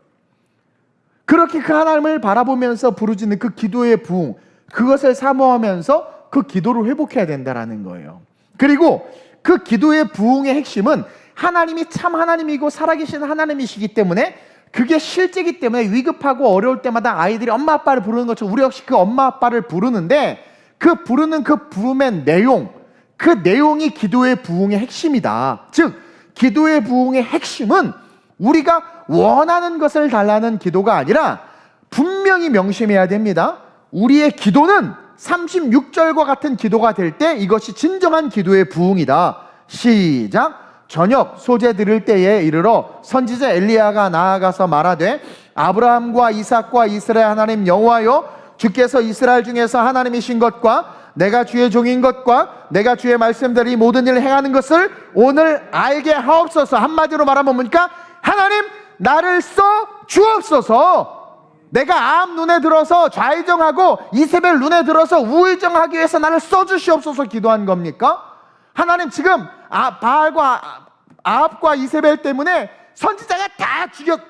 A: 그렇게 그 하나님을 바라보면서 부르짖는 그 기도의 부흥, 그것을 사모하면서 그 기도를 회복해야 된다라는 거예요. 그리고 그 기도의 부흥의 핵심은 하나님이 참 하나님이고 살아계신 하나님이시기 때문에, 그게 실제이기 때문에 위급하고 어려울 때마다 아이들이 엄마 아빠를 부르는 것처럼 우리 역시 그 엄마 아빠를 부르는데, 그 부르는 그 부름의 내용, 그 내용이 기도의 부흥의 핵심이다. 즉 기도의 부흥의 핵심은 우리가 원하는 것을 달라는 기도가 아니라 분명히 명심해야 됩니다. 우리의 기도는 36절과 같은 기도가 될 때 이것이 진정한 기도의 부흥이다. 시작. 저녁 소재 들을 때에 이르러 선지자 엘리야가 나아가서 말하되, 아브라함과 이삭과 이스라엘 하나님 여호와여, 주께서 이스라엘 중에서 하나님이신 것과 내가 주의 종인 것과 내가 주의 말씀대로 이 모든 일을 행하는 것을 오늘 알게 하옵소서. 한마디로 말하면 뭡니까? 하나님 나를 써 주옵소서. 내가 아합 눈에 들어서 좌의정하고 이세벨 눈에 들어서 우의정하기 위해서 나를 써주시옵소서 기도한 겁니까? 하나님 지금 바알과 아합과 이세벨 때문에 선지자가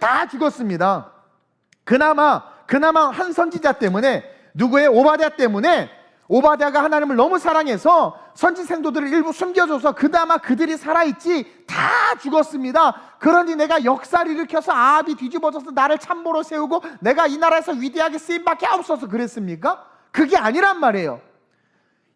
A: 다 죽었습니다. 그나마 한 선지자 때문에, 누구의? 오바댜 때문에, 오바댜가 하나님을 너무 사랑해서 선지 생도들을 일부 숨겨줘서 그나마 그들이 살아있지 다 죽었습니다. 그러니 내가 역사를 일으켜서 아합이 뒤집어져서 나를 참모로 세우고 내가 이 나라에서 위대하게 쓰임밖에 없어서 그랬습니까? 그게 아니란 말이에요.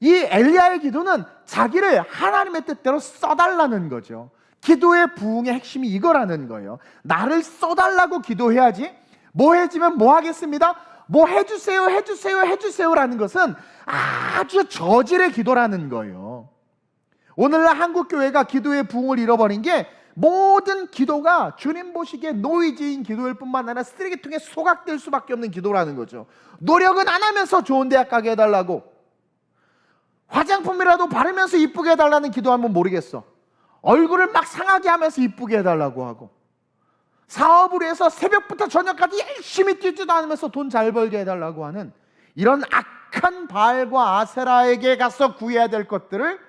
A: 이 엘리야의 기도는 자기를 하나님의 뜻대로 써달라는 거죠. 기도의 부흥의 핵심이 이거라는 거예요. 나를 써달라고 기도해야지. 뭐 해주면 뭐 하겠습니다? 뭐 해주세요라는 것은 아주 저질의 기도라는 거예요. 오늘날 한국교회가 기도의 부흥을 잃어버린 게 모든 기도가 주님 보시기에 노이즈인 기도일 뿐만 아니라 쓰레기통에 소각될 수밖에 없는 기도라는 거죠. 노력은 안 하면서 좋은 대학 가게 해달라고, 화장품이라도 바르면서 이쁘게 해달라는 기도하면 모르겠어. 얼굴을 막 상하게 하면서 이쁘게 해달라고 하고, 사업을 해서 새벽부터 저녁까지 열심히 뛰지도 않으면서 돈 잘 벌게 해달라고 하는 이런 악한 바알과 아세라에게 가서 구해야 될 것들을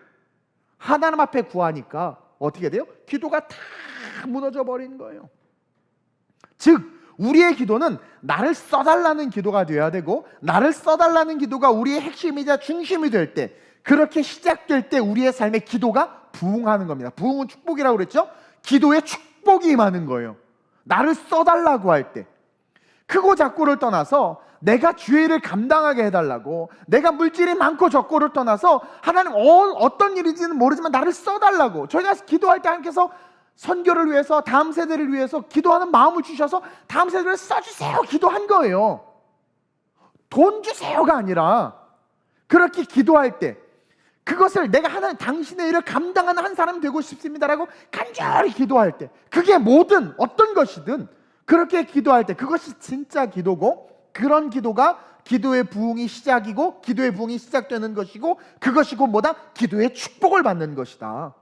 A: 하나님 앞에 구하니까 어떻게 돼요? 기도가 다 무너져 버린 거예요. 즉 우리의 기도는 나를 써달라는 기도가 되어야 되고, 나를 써달라는 기도가 우리의 핵심이자 중심이 될 때, 그렇게 시작될 때 우리의 삶의 기도가 부흥하는 겁니다. 부흥은 축복이라고 그랬죠? 기도에 축복이 임하는 거예요. 나를 써달라고 할 때, 크고 작고를 떠나서 내가 주의 일을 감당하게 해달라고, 내가 물질이 많고 적고를 떠나서 하나님 어떤 일인지는 모르지만 나를 써달라고. 저희가 기도할 때 하나님께서 선교를 위해서, 다음 세대를 위해서 기도하는 마음을 주셔서 다음 세대를 써주세요 기도한 거예요. 돈 주세요가 아니라, 그렇게 기도할 때 그것을 내가 하나님 당신의 일을 감당하는 한 사람 되고 싶습니다라고 간절히 기도할 때, 그게 뭐든 어떤 것이든 그렇게 기도할 때 그것이 진짜 기도고, 그런 기도가 기도의 부흥이 시작이고, 기도의 부흥이 시작되는 것이고, 그것이 곧 뭐다? 기도의 축복을 받는 것이다.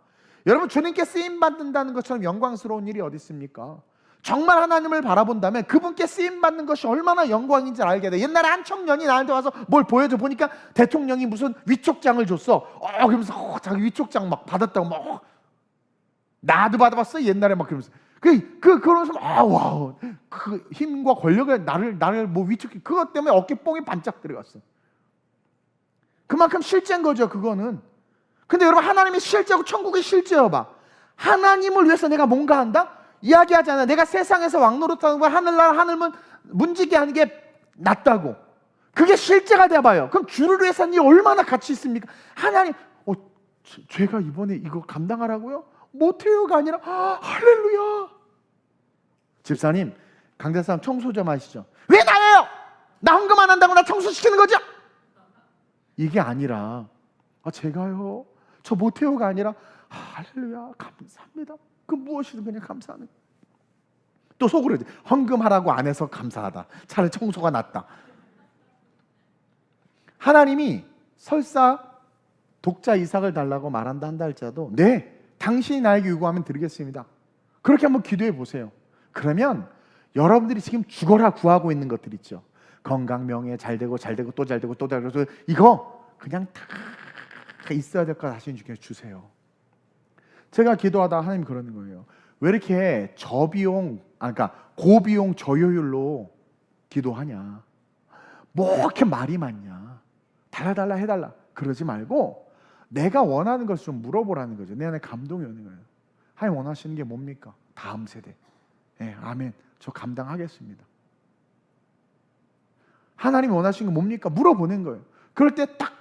A: 여러분, 주님께 쓰임받는다는 것처럼 영광스러운 일이 어디 있습니까? 정말 하나님을 바라본다면 그분께 쓰임받는 것이 얼마나 영광인지 알게 돼. 옛날에 한 청년이 나한테 와서 뭘 보여줘 보니까 대통령이 무슨 위촉장을 줬어. 그러면서 자기 위촉장 막 받았다고 막. 나도 받아봤어 옛날에 막 그러면서. 그러면서 와우, 그 힘과 권력을 나를 뭐 위촉해. 그것 때문에 어깨뽕이 반짝 들어갔어. 그만큼 실제인 거죠, 그거는. 근데 여러분, 하나님이 실제고 천국이 실제여 봐. 하나님을 위해서 내가 뭔가 한다? 이야기하잖아요. 내가 세상에서 왕노릇하는 거야, 하늘문 문지게 하는 게 낫다고. 그게 실제가 돼봐요. 그럼 주를 위해서 하는 게 얼마나 가치 있습니까? 하나님, 제가 이번에 이거 감당하라고요? 못해요가 아니라 할렐루야. 집사님, 강대상 청소 좀 하시죠. 왜 나예요? 나 헌금 안 한다고 나 청소시키는 거죠? 이게 아니라 제가요, 저 못해요가 아니라 할렐루야, 감사합니다. 그 무엇이든 그냥 감사하는. 또 속으로 헌금하라고 안 해서 감사하다, 차라리 청소가 낫다. 하나님이 설사 독자 이삭을 달라고 말한다 한다 할지라도, 네, 당신이 나에게 요구하면 드리겠습니다, 그렇게 한번 기도해 보세요. 그러면 여러분들이 지금 죽어라 구하고 있는 것들 있죠. 건강, 명예, 잘되고 또 잘되고 이거 그냥 다 있어야 될 거 다시 주세요. 제가 기도하다 하나님 그러는 거예요. 왜 이렇게 그러니까 고비용 저효율로 기도하냐? 뭐 이렇게 말이 많냐? 달라달라 해달라 그러지 말고 내가 원하는 것을 좀 물어보라는 거죠. 내 안에 감동이 오는 거예요. 하나님 원하시는 게 뭡니까? 다음 세대. 네, 아멘. 저 감당하겠습니다. 하나님이 원하시는 게 뭡니까? 물어보는 거예요. 그럴 때 딱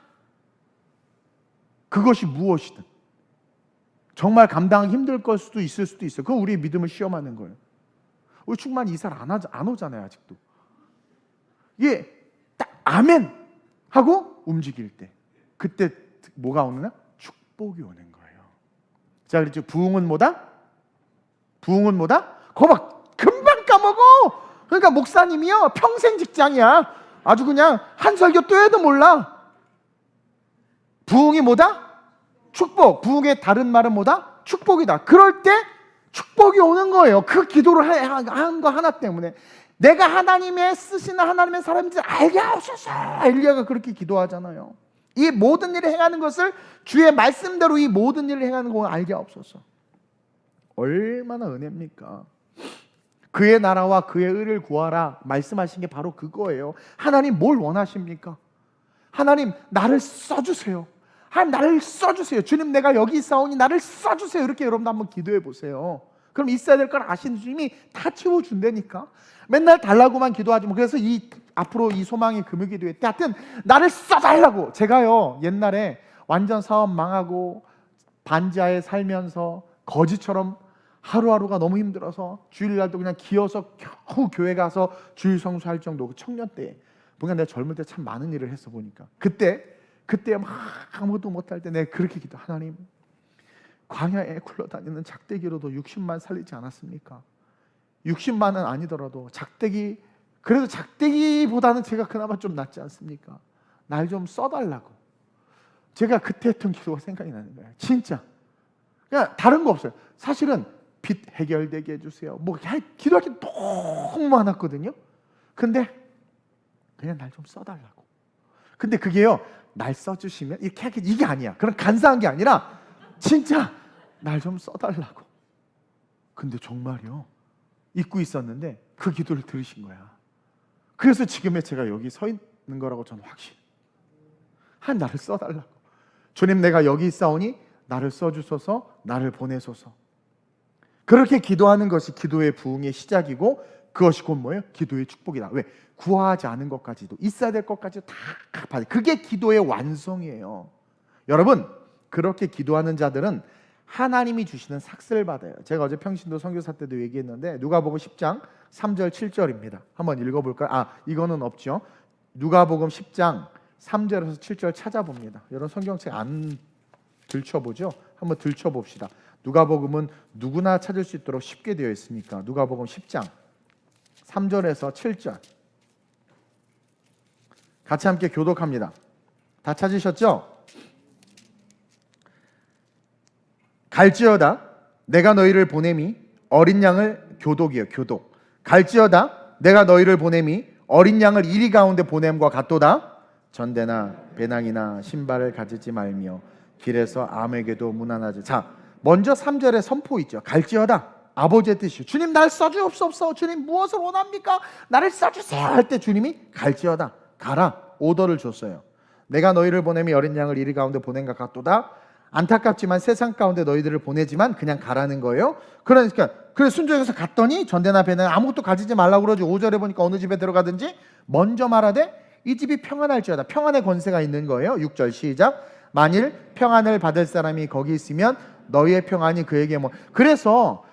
A: 그것이 무엇이든, 정말 감당하기 힘들 걸 수도 있을 수도 있어요. 그건 우리의 믿음을 시험하는 거예요. 우리 충만 이사를 안 오잖아요, 아직도. 이게 딱 아멘 하고 움직일 때, 그때 뭐가 오느냐? 축복이 오는 거예요. 자, 그랬죠. 부흥은 뭐다? 그거 막 금방 까먹어. 그러니까 목사님이요, 평생 직장이야. 아주 그냥 한 설교 또 해도 몰라. 부흥이 뭐다? 축복. 부흥의 다른 말은 뭐다? 축복이다. 그럴 때 축복이 오는 거예요. 그 기도를 한 거 하나 때문에. 내가 하나님의 쓰시는 하나님의 사람인지 알게 하옵소서. 엘리야가 그렇게 기도하잖아요. 이 모든 일을 행하는 것을 주의 말씀대로 이 모든 일을 행하는 걸 알게 하옵소서. 얼마나 은혜입니까? 그의 나라와 그의 의를 구하라 말씀하신 게 바로 그거예요. 하나님 뭘 원하십니까? 하나님 나를 써주세요. 하나님 나를 써주세요. 주님 내가 여기 있사오니 나를 써주세요. 이렇게 여러분도 한번 기도해 보세요. 그럼 있어야 될 걸 아시는 주님이 다 채워준다니까. 맨날 달라고만 기도하지 뭐. 그래서 앞으로 이 소망의 금요기도회 때 하여튼 나를 써달라고. 제가요 옛날에 완전 사업 망하고 반지하에 살면서 거지처럼 하루하루가 너무 힘들어서 주일날도 그냥 기어서 겨우 교회 가서 주일 성수할 정도. 그 청년 때 보니까 내가 젊을 때 참 많은 일을 했어 보니까 그때 막 아무것도 못할 때 내가 그렇게 기도. 하나님 광야에 굴러다니는 작대기로도 60만 살리지 않았습니까? 60만은 아니더라도 작대기, 그래도 작대기보다는 제가 그나마 좀 낫지 않습니까? 날 좀 써달라고. 제가 그때 했던 기도가 생각이 나는 거예요. 진짜 그냥 다른 거 없어요. 사실은 빚 해결되게 해주세요. 뭐 기도할 게 너무 많았거든요. 근데 그냥 날 좀 써달라고. 근데 그게요 날 써주시면 이렇게 이게 아니야. 그런 간사한 게 아니라 진짜 날 좀 써달라고. 근데 정말요 잊고 있었는데 그 기도를 들으신 거야. 그래서 지금의 제가 여기 서 있는 거라고 저는 확신. 나를 써달라고. 주님 내가 여기 있사오니 나를 써주소서. 나를 보내소서. 그렇게 기도하는 것이 기도의 부흥의 시작이고 그것이 곧 뭐예요? 기도의 축복이다. 왜? 구하지 않은 것까지도 있어야 될 것까지도 다 받아. 그게 기도의 완성이에요. 여러분 그렇게 기도하는 자들은 하나님이 주시는 삭스를 받아요. 제가 어제 평신도 선교사 때도 얘기했는데 누가복음 10장 3절 7절입니다. 한번 읽어볼까요? 이거는 없죠. 누가복음 10장 3절에서 7절 찾아봅니다. 여러분 성경책 안 들춰보죠? 한번 들춰봅시다. 누가복음은 누구나 찾을 수 있도록 쉽게 되어 있으니까. 누가복음 10장 3절에서 7절 같이 함께 교독합니다. 다 찾으셨죠? 갈지어다 내가 너희를 보냄이 어린 양을 교독이요 교독. 갈지어다 내가 너희를 보냄이 어린 양을 이리 가운데 보냄과 같도다. 전대나 배낭이나 신발을 가지지 말며 길에서 아무에게도 문안하지. 자 먼저 3절에 선포 있죠. 갈지어다 아버지의 뜻이요. 주님 날 써주옵소서. 주님 무엇을 원합니까? 나를 써주세요 할 때 주님이 갈지어다 가라 오더를 줬어요. 내가 너희를 보냄이 어린 양을 이리 가운데 보낸과 같도다. 안타깝지만 세상 가운데 너희들을 보내지만 그냥 가라는 거예요. 그러니까 그래서 순종해서 갔더니 전대나 배낭 아무것도 가지지 말라고 그러지. 5절에 보니까 어느 집에 들어가든지 먼저 말하되 이 집이 평안할지어다. 평안의 권세가 있는 거예요. 6절 시작. 만일 평안을 받을 사람이 거기 있으면 너희의 평안이 그에게 뭐. 그래서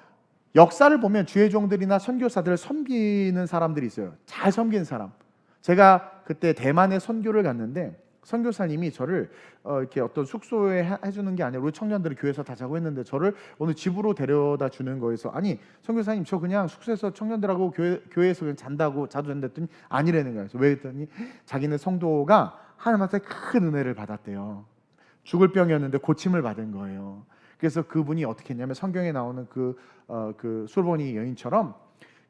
A: 역사를 보면 주의 종들이나 선교사들을 섬기는 사람들이 있어요. 잘 섬기는 사람. 제가 그때 대만에 선교를 갔는데 선교사님이 저를 이렇게 어떤 숙소에 해주는 게 아니라 우리 청년들이 교회에서 다 자고 했는데 저를 오늘 집으로 데려다 주는 거에서 아니 선교사님 저 그냥 숙소에서 청년들하고 교회에서 그냥 잔다고 자도 된다 했더니 아니라는 거예요. 왜 했더니 자기는 성도가 하나님한테 큰 은혜를 받았대요. 죽을 병이었는데 고침을 받은 거예요. 그래서 그분이 어떻게 했냐면 성경에 나오는 그 솔로몬이 여인처럼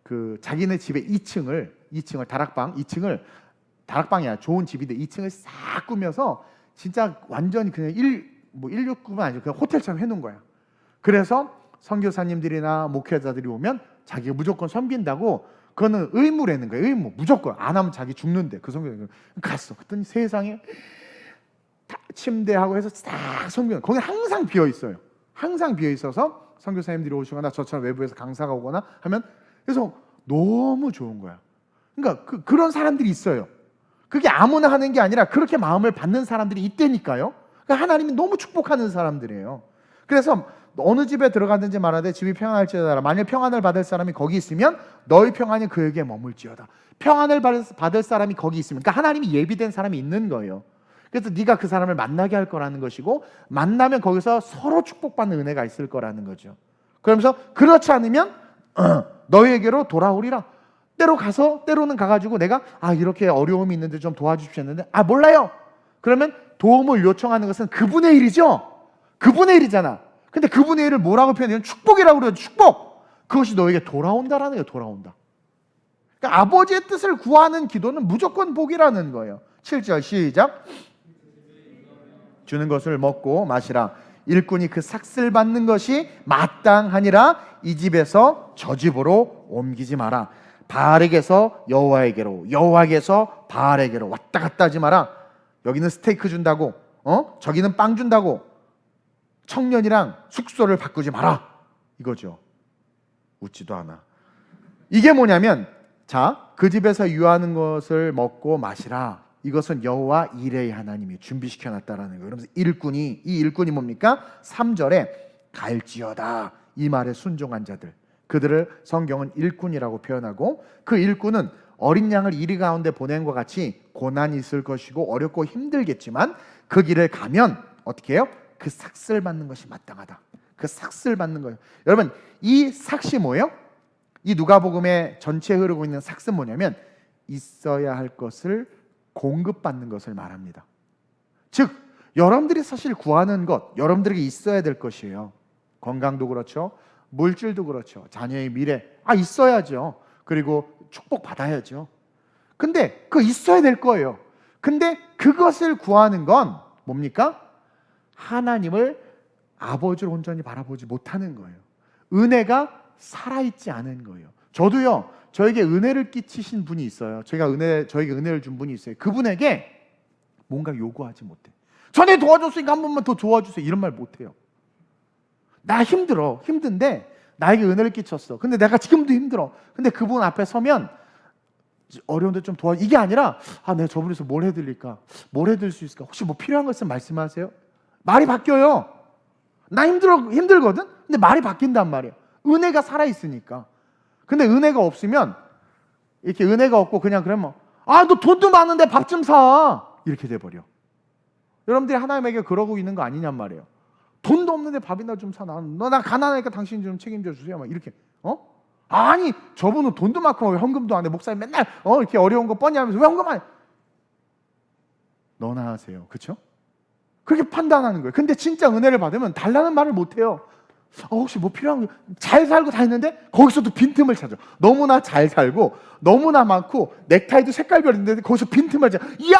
A: 그 자기네 집의 2층을 다락방 2층을 다락방이야. 좋은 집인데 2층을 싹 꾸며서 진짜 완전히 그냥 169만 아니고 그냥 호텔처럼 해놓은 거야. 그래서 선교사님들이나 목회자들이 오면 자기가 무조건 섬긴다고 그거는 의무라는 거예요. 의무 무조건 안 하면 자기 죽는데. 그 선교사 갔어. 그랬더니 세상에 침대하고 해서 싹 섬겨. 거기 항상 비어 있어요. 항상 비어 있어서 선교사님들이 오시거나 저처럼 외부에서 강사가 오거나 하면 그래서 너무 좋은 거야. 그러니까 그런 사람들이 있어요. 그게 아무나 하는 게 아니라 그렇게 마음을 받는 사람들이 있다니까요. 그러니까 하나님이 너무 축복하는 사람들이에요. 그래서 어느 집에 들어가든지 말하되 집이 평안할지어다. 만일 평안을 받을 사람이 거기 있으면 너희 평안이 그에게 머물지어다. 평안을 받을 사람이 거기 있으면 그러니까 하나님이 예비된 사람이 있는 거예요. 그래서 네가 그 사람을 만나게 할 거라는 것이고 만나면 거기서 서로 축복받는 은혜가 있을 거라는 거죠. 그러면서 그렇지 않으면 너희에게로 돌아오리라. 때로는 가가지고 내가 이렇게 어려움이 있는데 좀 도와주십시오 했는데 몰라요. 그러면 도움을 요청하는 것은 그분의 일이죠. 그분의 일이잖아. 근데 그분의 일을 뭐라고 표현해요? 축복이라고 그래요. 축복. 그것이 너에게 돌아온다라는 거예요. 돌아온다. 그러니까 아버지의 뜻을 구하는 기도는 무조건 복이라는 거예요. 7절 시작. 주는 것을 먹고 마시라. 일꾼이 그 삭슬 받는 것이 마땅하니라. 이 집에서 저 집으로 옮기지 마라. 바알에게서 여호와에게로, 여호와에게서 바알에게로 왔다 갔다 하지 마라. 여기는 스테이크 준다고, 저기는 빵 준다고 청년이랑 숙소를 바꾸지 마라, 이거죠. 웃지도 않아. 이게 뭐냐면, 자, 그 집에서 유하는 것을 먹고 마시라. 이것은 여호와 이레의 하나님이 준비시켜 놨다라는 거예요. 그러면서 이 일꾼이 뭡니까? 3절에 갈지어다, 이 말에 순종한 자들, 그들을 성경은 일꾼이라고 표현하고, 그 일꾼은 어린 양을 이리 가운데 보낸 것 같이 고난이 있을 것이고 어렵고 힘들겠지만 그 길을 가면 어떻게 해요? 그 삭슬 받는 것이 마땅하다. 그 삭슬 받는 거예요. 여러분, 이 삭시 뭐예요? 이 누가복음의 전체에 흐르고 있는 삭은 뭐냐면 있어야 할 것을 공급받는 것을 말합니다. 즉, 여러분들이 사실 구하는 것, 여러분들에게 있어야 될 것이에요. 건강도 그렇죠, 물질도 그렇죠, 자녀의 미래, 있어야죠. 그리고 축복 받아야죠. 근데 그거 있어야 될 거예요. 근데 그것을 구하는 건 뭡니까? 하나님을 아버지로 온전히 바라보지 못하는 거예요. 은혜가 살아있지 않은 거예요. 저도요, 저에게 은혜를 끼치신 분이 있어요. 저에게 은혜를 준 분이 있어요. 그분에게 뭔가 요구하지 못해. 전에 도와줬으니까 한 번만 더 도와주세요, 이런 말 못해요. 나 힘든데 나에게 은혜를 끼쳤어. 근데 내가 지금도 힘들어. 근데 그분 앞에 서면 어려운데 좀 도와줘, 이게 아니라 내가 저분에서 뭘 해드릴까? 뭘 해드릴 수 있을까? 혹시 뭐 필요한 거 있으면 말씀하세요. 말이 바뀌어요. 나 힘들거든? 근데 말이 바뀐단 말이에요. 은혜가 살아있으니까. 근데 은혜가 없으면, 이렇게 은혜가 없고 그냥 그러면 너 돈도 많은데 밥 좀 사, 이렇게 돼버려. 여러분들이 하나님에게 그러고 있는 거 아니냔 말이에요. 돈도 없는데 밥이나 좀 사. 나 가난하니까 당신 좀 책임져 주세요, 막 이렇게. 아니, 저분은 돈도 많고 왜 헌금도 안 해? 목사님 맨날 이렇게 어려운 거 뻔히 하면서 왜 헌금 안 해? 너나 하세요. 그렇죠? 그렇게 판단하는 거예요. 근데 진짜 은혜를 받으면 달라는 말을 못 해요. 혹시 뭐 필요한 거, 잘 살고 다 했는데 거기서도 빈틈을 찾아. 너무나 잘 살고 너무나 많고 넥타이도 색깔별인데 거기서 빈틈을 찾아. 이야,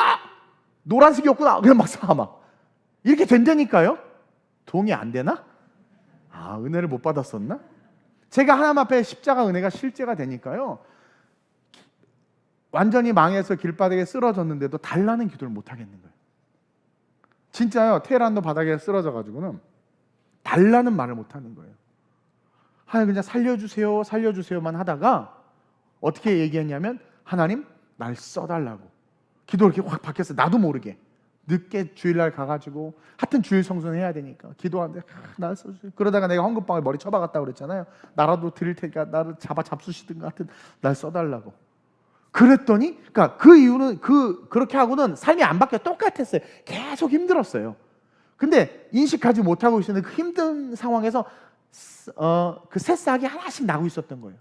A: 노란색이었구나, 그냥 막 사. 막 이렇게 된다니까요. 동의 안 되나? 은혜를 못 받았었나? 제가 하나님 앞에 십자가 은혜가 실제가 되니까요, 완전히 망해서 길바닥에 쓰러졌는데도 달라는 기도를 못 하겠는 거예요. 진짜요. 테헤란도 바닥에 쓰러져 가지고는 달라는 말을 못 하는 거예요. 하나님 그냥 살려주세요만 하다가 어떻게 얘기했냐면, 하나님 날 써달라고. 기도 이렇게 확 바뀌었어요. 나도 모르게 늦게 주일날 가가지고, 하여튼 주일 성수는 해야 되니까 기도하는데 날 써주세요. 그러다가 내가 헌금방울 머리 쳐박았다고 그랬잖아요. 나라도 드릴 테니까 나를 잡수시든가, 하여튼 날 써달라고. 그랬더니, 그러니까 그 이유는 그렇게 하고는 삶이 안 바뀌어. 똑같았어요. 계속 힘들었어요. 근데 인식하지 못하고 있었는데 그 힘든 상황에서 그 새싹이 하나씩 나고 있었던 거예요.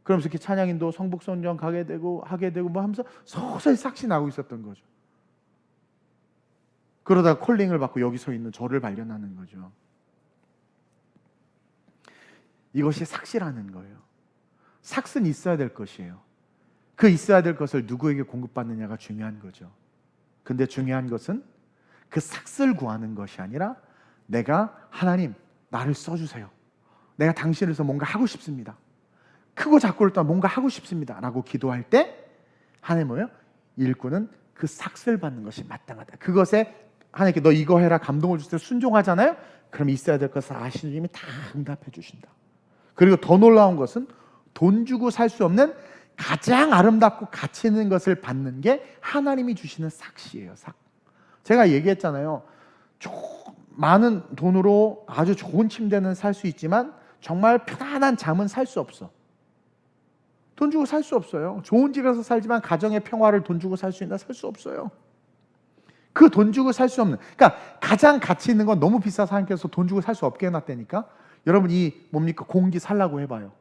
A: 그러면서 이렇게 찬양인도 성북선정 하게 되고 뭐 하면서 서서히 싹씩 나고 있었던 거죠. 그러다가 콜링을 받고 여기 서 있는 저를 발견하는 거죠. 이것이 삭시라는 거예요. 삭은 있어야 될 것이에요. 그 있어야 될 것을 누구에게 공급받느냐가 중요한 거죠. 근데 중요한 것은 그 삭을 구하는 것이 아니라, 내가 하나님 나를 써주세요. 내가 당신을 위해서 뭔가 하고 싶습니다. 크고 작고를 떠나 뭔가 하고 싶습니다 라고 기도할 때 하나님 뭐예요? 일꾼은 그 삭을 받는 것이 마땅하다. 그것에 하나님께 너 이거 해라 감동을 주실 때 순종하잖아요. 그럼 있어야 될 것을 아시는 주님이 다 응답해 주신다. 그리고 더 놀라운 것은 돈 주고 살 수 없는 가장 아름답고 가치 있는 것을 받는 게 하나님이 주시는 삭시예요. 삭. 제가 얘기했잖아요. 많은 돈으로 아주 좋은 침대는 살 수 있지만 정말 편안한 잠은 살 수 없어. 돈 주고 살 수 없어요. 좋은 집에서 살지만 가정의 평화를 돈 주고 살 수 있나? 살 수 없어요. 그 돈 주고 살 수 없는, 그러니까 가장 가치 있는 건 너무 비싸서 하나님께서 돈 주고 살 수 없게 해놨다니까. 여러분, 이 뭡니까? 공기 살라고 해봐요.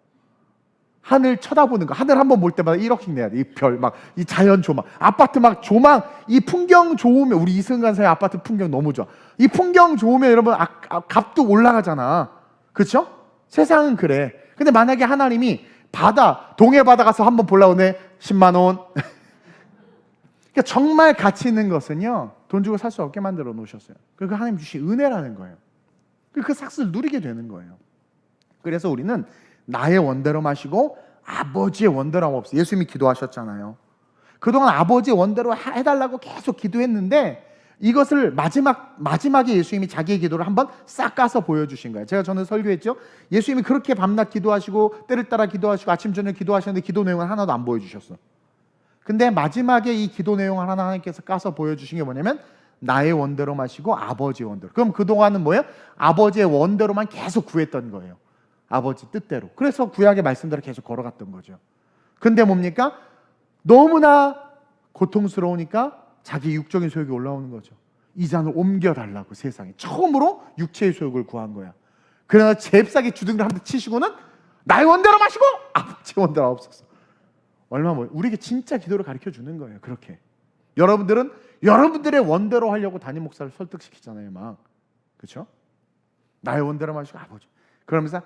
A: 하늘 쳐다보는 거, 하늘 한번 볼 때마다 1억씩 내야 돼. 이 별, 막 이 자연 조망, 아파트 막 조망, 이 풍경 좋으면, 우리 이승간 사의 아파트 풍경 너무 좋아. 이 풍경 좋으면 여러분 값도 올라가잖아. 그렇죠? 세상은 그래. 근데 만약에 하나님이 동해 바다 가서 한번 보려고 네 10만 원. 그러니까 정말 가치 있는 것은요, 돈 주고 살 수 없게 만들어 놓으셨어요. 그러니까 하나님 주신 은혜라는 거예요. 그 삭스를 누리게 되는 거예요. 그래서 우리는 나의 원대로 마시고 아버지의 원대로 없어. 예수님이 기도하셨잖아요. 그동안 아버지의 원대로 해달라고 계속 기도했는데 이것을 마지막에 예수님이 자기의 기도를 한번 싹 까서 보여주신 거예요. 제가 전에 설교했죠. 예수님이 그렇게 밤낮 기도하시고 때를 따라 기도하시고 아침 저녁 기도하셨는데 기도 내용은 하나도 안 보여주셨어. 근데 마지막에 이 기도 내용을 하나님께서 까서 보여주신 게 뭐냐면 나의 원대로 마시고 아버지의 원대로. 그럼 그동안은 뭐예요? 아버지의 원대로만 계속 구했던 거예요. 아버지 뜻대로. 그래서 구약의 말씀대로 계속 걸어갔던 거죠. 근데 뭡니까? 너무나 고통스러우니까 자기 육적인 소욕이 올라오는 거죠. 이 잔을 옮겨달라고 세상에. 처음으로 육체의 소욕을 구한 거야. 그러나 잽싸게 주둥이를 한 대 치시고는 나의 원대로 마시고 아버지의 원대로 없었어. 얼마나 우리에게 진짜 기도를 가르쳐 주는 거예요. 그렇게 여러분들은 여러분들의 원대로 하려고 담임 목사를 설득시키잖아요. 막 그렇죠? 나의 원대로 마시고 아버지. 그러면서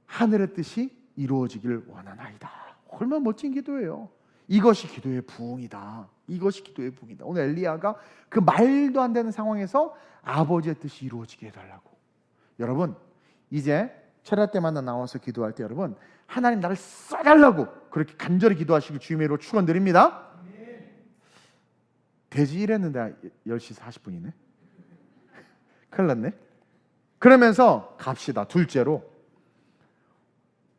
A: 하늘의 뜻이 이루어지길 원하나이다. 얼마나 멋진 기도예요. 이것이 기도의 부흥이다. 이것이 기도의 부흥이다. 오늘 엘리야가 그 말도 안 되는 상황에서 아버지의 뜻이 이루어지게 해달라고. 여러분 이제 철야 때마다 나와서 기도할 때 여러분 하나님 나를 써달라고 그렇게 간절히 기도하시길 주님의 이름으로 축원드립니다. 돼지 이랬는데 10시 40분이네. 큰일 났네. 그러면서 갑시다. 둘째로,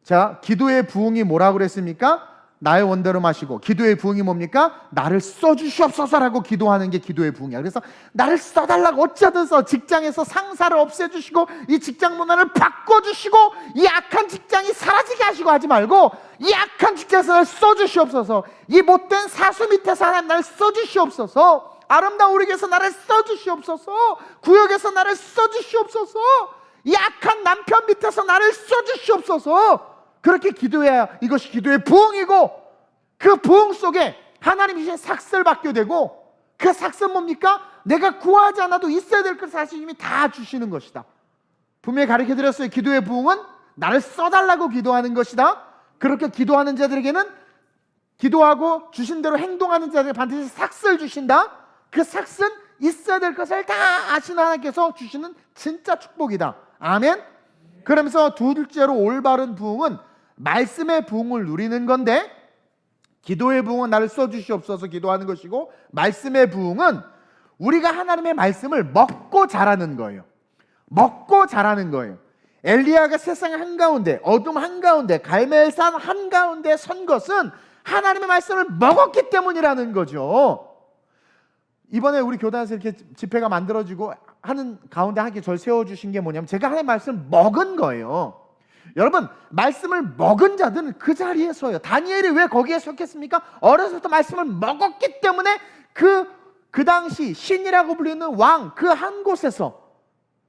A: 자, 기도의 부흥이 뭐라고 그랬습니까? 나의 원대로 마시고. 기도의 부흥이 뭡니까? 나를 써주시옵소서라고 기도하는 게 기도의 부흥이야. 그래서 나를 써달라고 어찌하든 써. 직장에서 상사를 없애주시고 이 직장 문화를 바꿔주시고 이 악한 직장이 사라지게 하시고 하지 말고 이 악한 직장에서 나를 써주시옵소서. 이 못된 사수 밑에서 하나님 나를 써주시옵소서. 아름다운 우리 교회에서 나를 써주시옵소서. 구역에서 나를 써주시옵소서. 이 악한 남편 밑에서 나를 써주시옵소서. 그렇게 기도해야 이것이 기도의 부흥이고, 그 부흥 속에 하나님이 이제 삭스를 받게 되고, 그 삭스는 뭡니까? 내가 구하지 않아도 있어야 될 것을 사실 이미 다 주시는 것이다. 분명히 가르쳐드렸어요. 기도의 부흥은 나를 써달라고 기도하는 것이다. 그렇게 기도하는 자들에게는 기도하고 주신 대로 행동하는 자들에게 반드시 삭스를 주신다. 그 삭스는 있어야 될 것을 다 아시는 하나님께서 주시는 진짜 축복이다. 아멘. 그러면서 둘째로 올바른 부흥은 말씀의 부흥을 누리는 건데, 기도의 부흥은 나를 써주시옵소서 기도하는 것이고, 말씀의 부흥은 우리가 하나님의 말씀을 먹고 자라는 거예요. 먹고 자라는 거예요. 엘리야가 세상 한가운데, 어둠 한가운데, 갈멜산 한가운데 선 것은 하나님의 말씀을 먹었기 때문이라는 거죠. 이번에 우리 교단에서 이렇게 집회가 만들어지고 하는 가운데 함께 저를 세워주신 게 뭐냐면, 제가 하나님의 말씀을 먹은 거예요. 여러분, 말씀을 먹은 자들은 그 자리에 서요. 다니엘이 왜 거기에 섰겠습니까? 어려서부터 말씀을 먹었기 때문에 그 당시 신이라고 불리는 왕 그 한 곳에서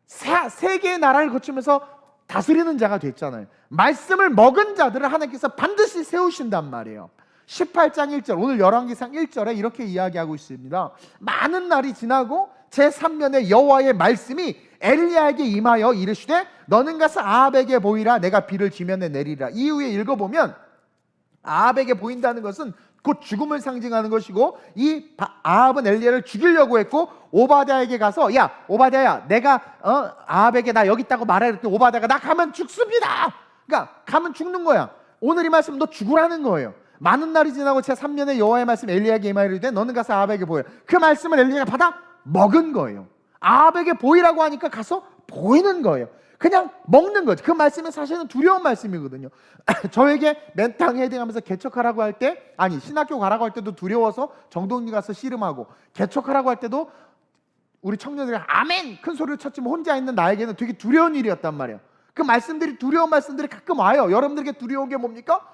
A: 세 개의 나라를 거치면서 다스리는 자가 됐잖아요. 말씀을 먹은 자들을 하나님께서 반드시 세우신단 말이에요. 18장 1절, 오늘 열왕기상 1절에 이렇게 이야기하고 있습니다. 많은 날이 지나고 제3년에 여호와의 말씀이 엘리야에게 임하여 이르시되 너는 가서 아합에게 보이라. 내가 비를 지면에 내리라. 이후에 읽어보면 아합에게 보인다는 것은 곧 죽음을 상징하는 것이고, 이 아합은 엘리야를 죽이려고 했고, 오바댜에게 가서 야 오바댜야, 내가 아합에게 나 여기 있다고 말해. 그랬더니 오바댜가 나 가면 죽습니다. 그러니까 가면 죽는 거야. 오늘 이 말씀 너 죽으라는 거예요. 많은 날이 지나고 제3년에 여호와의 말씀 엘리야에게 임하여 이르되 너는 가서 아합에게 보여. 그 말씀을 엘리야가 받아 먹은 거예요. 아합에게 보이라고 하니까 가서 보이는 거예요. 그냥 먹는 거죠. 그 말씀은 사실은 두려운 말씀이거든요. 저에게 멘탕 헤딩하면서 개척하라고 할 때, 아니 신학교 가라고 할 때도 두려워서 정동리 가서 씨름하고, 개척하라고 할 때도 우리 청년들이 아멘 큰 소리를 쳤지만 혼자 있는 나에게는 되게 두려운 일이었단 말이에요. 그 말씀들이, 두려운 말씀들이 가끔 와요. 여러분들에게 두려운 게 뭡니까?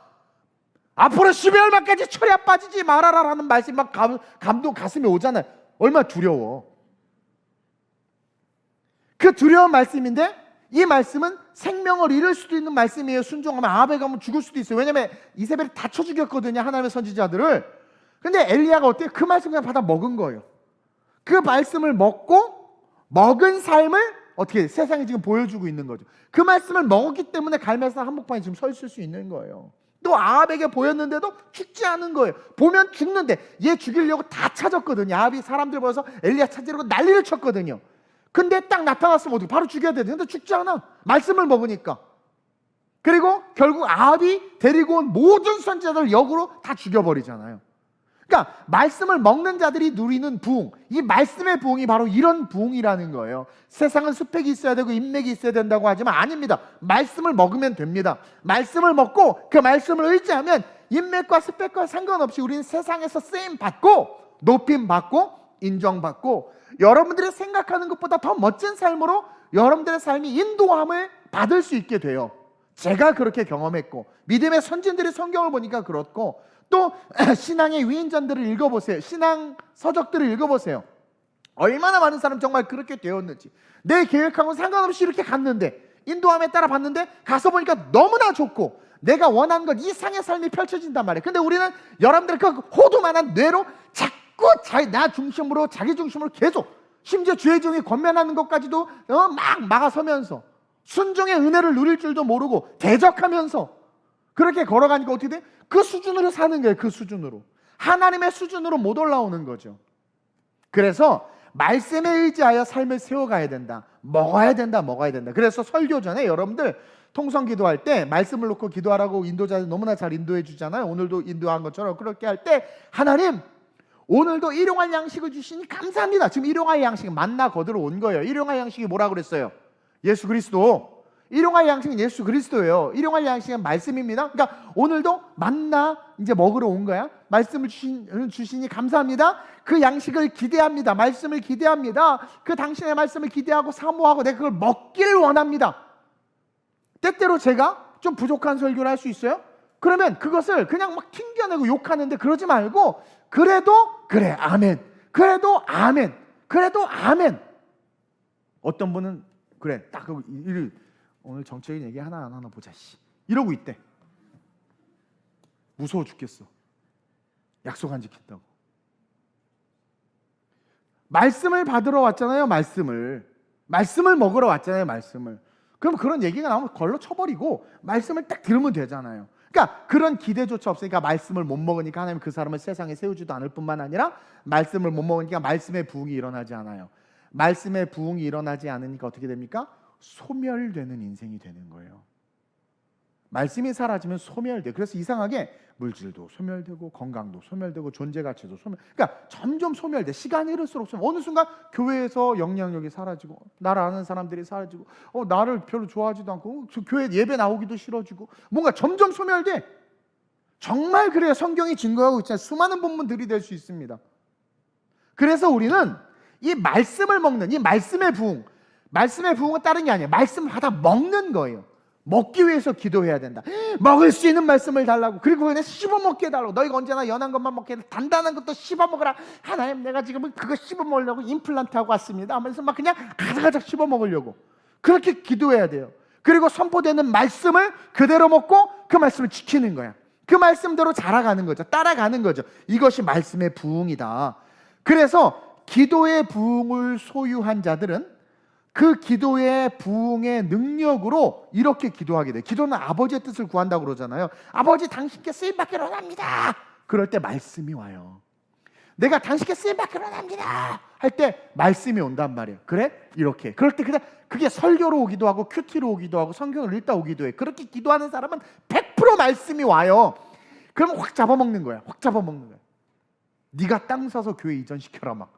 A: 앞으로 12월말까지 철야 빠지지 말아라 라는 말씀이 막 감동 가슴에 오잖아요. 얼마나 두려워. 그 두려운 말씀인데, 이 말씀은 생명을 잃을 수도 있는 말씀이에요. 순종하면 아합에 가면 죽을 수도 있어요. 왜냐하면 이세벨이 다쳐 죽였거든요, 하나님의 선지자들을. 근데 엘리야가 어때요? 그 말씀을 그냥 받아 먹은 거예요. 그 말씀을 먹고 먹은 삶을 어떻게 세상에 지금 보여주고 있는 거죠. 그 말씀을 먹었기 때문에 갈멜산 한복판에 지금 서 있을 수 있는 거예요. 또 아합에게 보였는데도 죽지 않은 거예요. 보면 죽는데 얘 죽이려고 다 찾았거든요. 아합이 사람들 모여서 엘리야 찾으려고 난리를 쳤거든요. 근데 딱 나타났으면 어떻게 바로 죽여야 되는데 근데 죽지 않아. 말씀을 먹으니까. 그리고 결국 아합이 데리고 온 모든 선지자들 역으로 다 죽여버리잖아요. 그러니까 말씀을 먹는 자들이 누리는 부흥, 이 말씀의 부흥이 바로 이런 부흥이라는 거예요. 세상은 스펙이 있어야 되고 인맥이 있어야 된다고 하지만 아닙니다. 말씀을 먹으면 됩니다. 말씀을 먹고 그 말씀을 의지하면 인맥과 스펙과 상관없이 우리는 세상에서 쓰임 받고 높임 받고 인정받고 여러분들이 생각하는 것보다 더 멋진 삶으로 여러분들의 삶이 인도함을 받을 수 있게 돼요. 제가 그렇게 경험했고 믿음의 선진들의 성경을 보니까 그렇고 또 신앙의 위인전들을 읽어보세요. 신앙 서적들을 읽어보세요. 얼마나 많은 사람 정말 그렇게 되었는지. 내 계획하고는 상관없이 이렇게 갔는데 인도함에 따라 봤는데 가서 보니까 너무나 좋고 내가 원하는 것 이상의 삶이 펼쳐진단 말이에요. 근데 우리는 여러분들의 그 호두만한 뇌로 자꾸 나 중심으로 자기 중심으로 계속 심지어 주의 종이 권면하는 것까지도 막 막아서면서 순종의 은혜를 누릴 줄도 모르고 대적하면서 그렇게 걸어가니까 어떻게 돼? 그 수준으로 사는 거예요. 그 수준으로. 하나님의 수준으로 못 올라오는 거죠. 그래서 말씀에 의지하여 삶을 세워가야 된다. 먹어야 된다. 그래서 설교 전에 여러분들 통성 기도할 때 말씀을 놓고 기도하라고 인도자들 너무나 잘 인도해 주잖아요. 오늘도 인도한 것처럼 그렇게 할 때 하나님 오늘도 일용할 양식을 주시니 감사합니다. 지금 일용할 양식은 만나 거들어 온 거예요. 일용할 양식이 뭐라고 그랬어요? 예수 그리스도. 일용할 양식은 예수 그리스도예요. 일용할 양식은 말씀입니다. 그러니까 오늘도 만나 이제 먹으러 온 거야. 말씀을 주시니 감사합니다. 그 양식을 기대합니다. 말씀을 기대합니다. 그 당신의 말씀을 기대하고 사모하고 내가 그걸 먹길 원합니다. 때때로 제가 좀 부족한 설교를 할 수 있어요? 그러면 그것을 그냥 막 튕겨내고 욕하는데 그러지 말고 그래도 그래 아멘. 그래도 아멘. 그래도 아멘. 어떤 분은 그래 딱 오늘 정적인 얘기 하나 보자 이러고 있대. 무서워 죽겠어. 약속 안 지킨다고. 말씀을 받으러 왔잖아요. 말씀을 먹으러 왔잖아요. 말씀을. 그럼 그런 얘기가 나오면 걸러 쳐버리고 말씀을 딱 들으면 되잖아요. 그러니까 그런 기대조차 없으니까 말씀을 못 먹으니까 하나님 그 사람을 세상에 세우지도 않을 뿐만 아니라 말씀을 못 먹으니까 말씀의 부흥이 일어나지 않아요. 말씀의 부흥이 일어나지 않으니까 어떻게 됩니까? 소멸되는 인생이 되는 거예요. 말씀이 사라지면 소멸돼. 그래서 이상하게 물질도 소멸되고 건강도 소멸되고 존재 가치도 소멸. 그러니까 점점 소멸돼. 시간이 흐를수록 소멸. 어느 순간 교회에서 영향력이 사라지고 나를 아는 사람들이 사라지고 나를 별로 좋아하지도 않고 교회 예배 나오기도 싫어지고 뭔가 점점 소멸돼. 정말 그래요. 성경이 증거하고 있잖아요. 수많은 본문들이 될 수 있습니다. 그래서 우리는 이 말씀을 먹는 이 말씀의 부흥, 말씀의 부흥은 다른 게 아니에요. 말씀을 받아 먹는 거예요. 먹기 위해서 기도해야 된다. 먹을 수 있는 말씀을 달라고. 그리고 그냥 씹어먹게 해달라고. 너희가 언제나 연한 것만 먹게 해달라고. 단단한 것도 씹어먹으라. 하나님 내가 지금 그거 씹어먹으려고 임플란트 하고 왔습니다 하면서 막 그냥 가득가득 씹어먹으려고. 그렇게 기도해야 돼요. 그리고 선포되는 말씀을 그대로 먹고 그 말씀을 지키는 거야. 그 말씀대로 자라가는 거죠. 따라가는 거죠. 이것이 말씀의 부흥이다. 그래서 기도의 부흥을 소유한 자들은 그 기도의 부흥의 능력으로 이렇게 기도하게 돼요. 기도는 아버지의 뜻을 구한다고 그러잖아요. 아버지 당신께 쓰임받기를 원합니다. 그럴 때 말씀이 와요. 내가 당신께 쓰임받기를 원합니다 할 때 말씀이 온단 말이에요. 그래? 이렇게. 그럴 때 그게 설교로 오기도 하고 큐티로 오기도 하고 성경을 읽다 오기도 해. 그렇게 기도하는 사람은 100% 말씀이 와요. 그러면 확 잡아먹는 거야. 네가 땅 사서 교회 이전시켜라 막.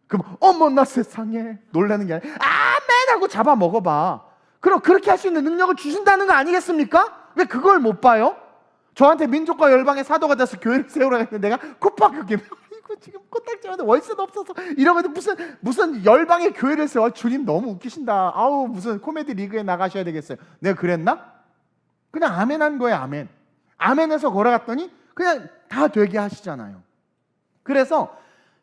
A: 그럼 어머나 세상에 놀라는 게 아니라 아멘 하고 잡아먹어봐. 그럼 그렇게 할 수 있는 능력을 주신다는 거 아니겠습니까? 왜 그걸 못 봐요? 저한테 민족과 열방의 사도가 돼서 교회를 세우라 했는데 내가 콧박하게 이거 지금 코딱지한테 월세도 없어서 이러고도 무슨 열방의 교회를 세워. 주님 너무 웃기신다. 아우 무슨 코미디 리그에 나가셔야 되겠어요. 내가 그랬나? 그냥 아멘 한 거예요. 아멘해서 걸어갔더니 그냥 다 되게 하시잖아요. 그래서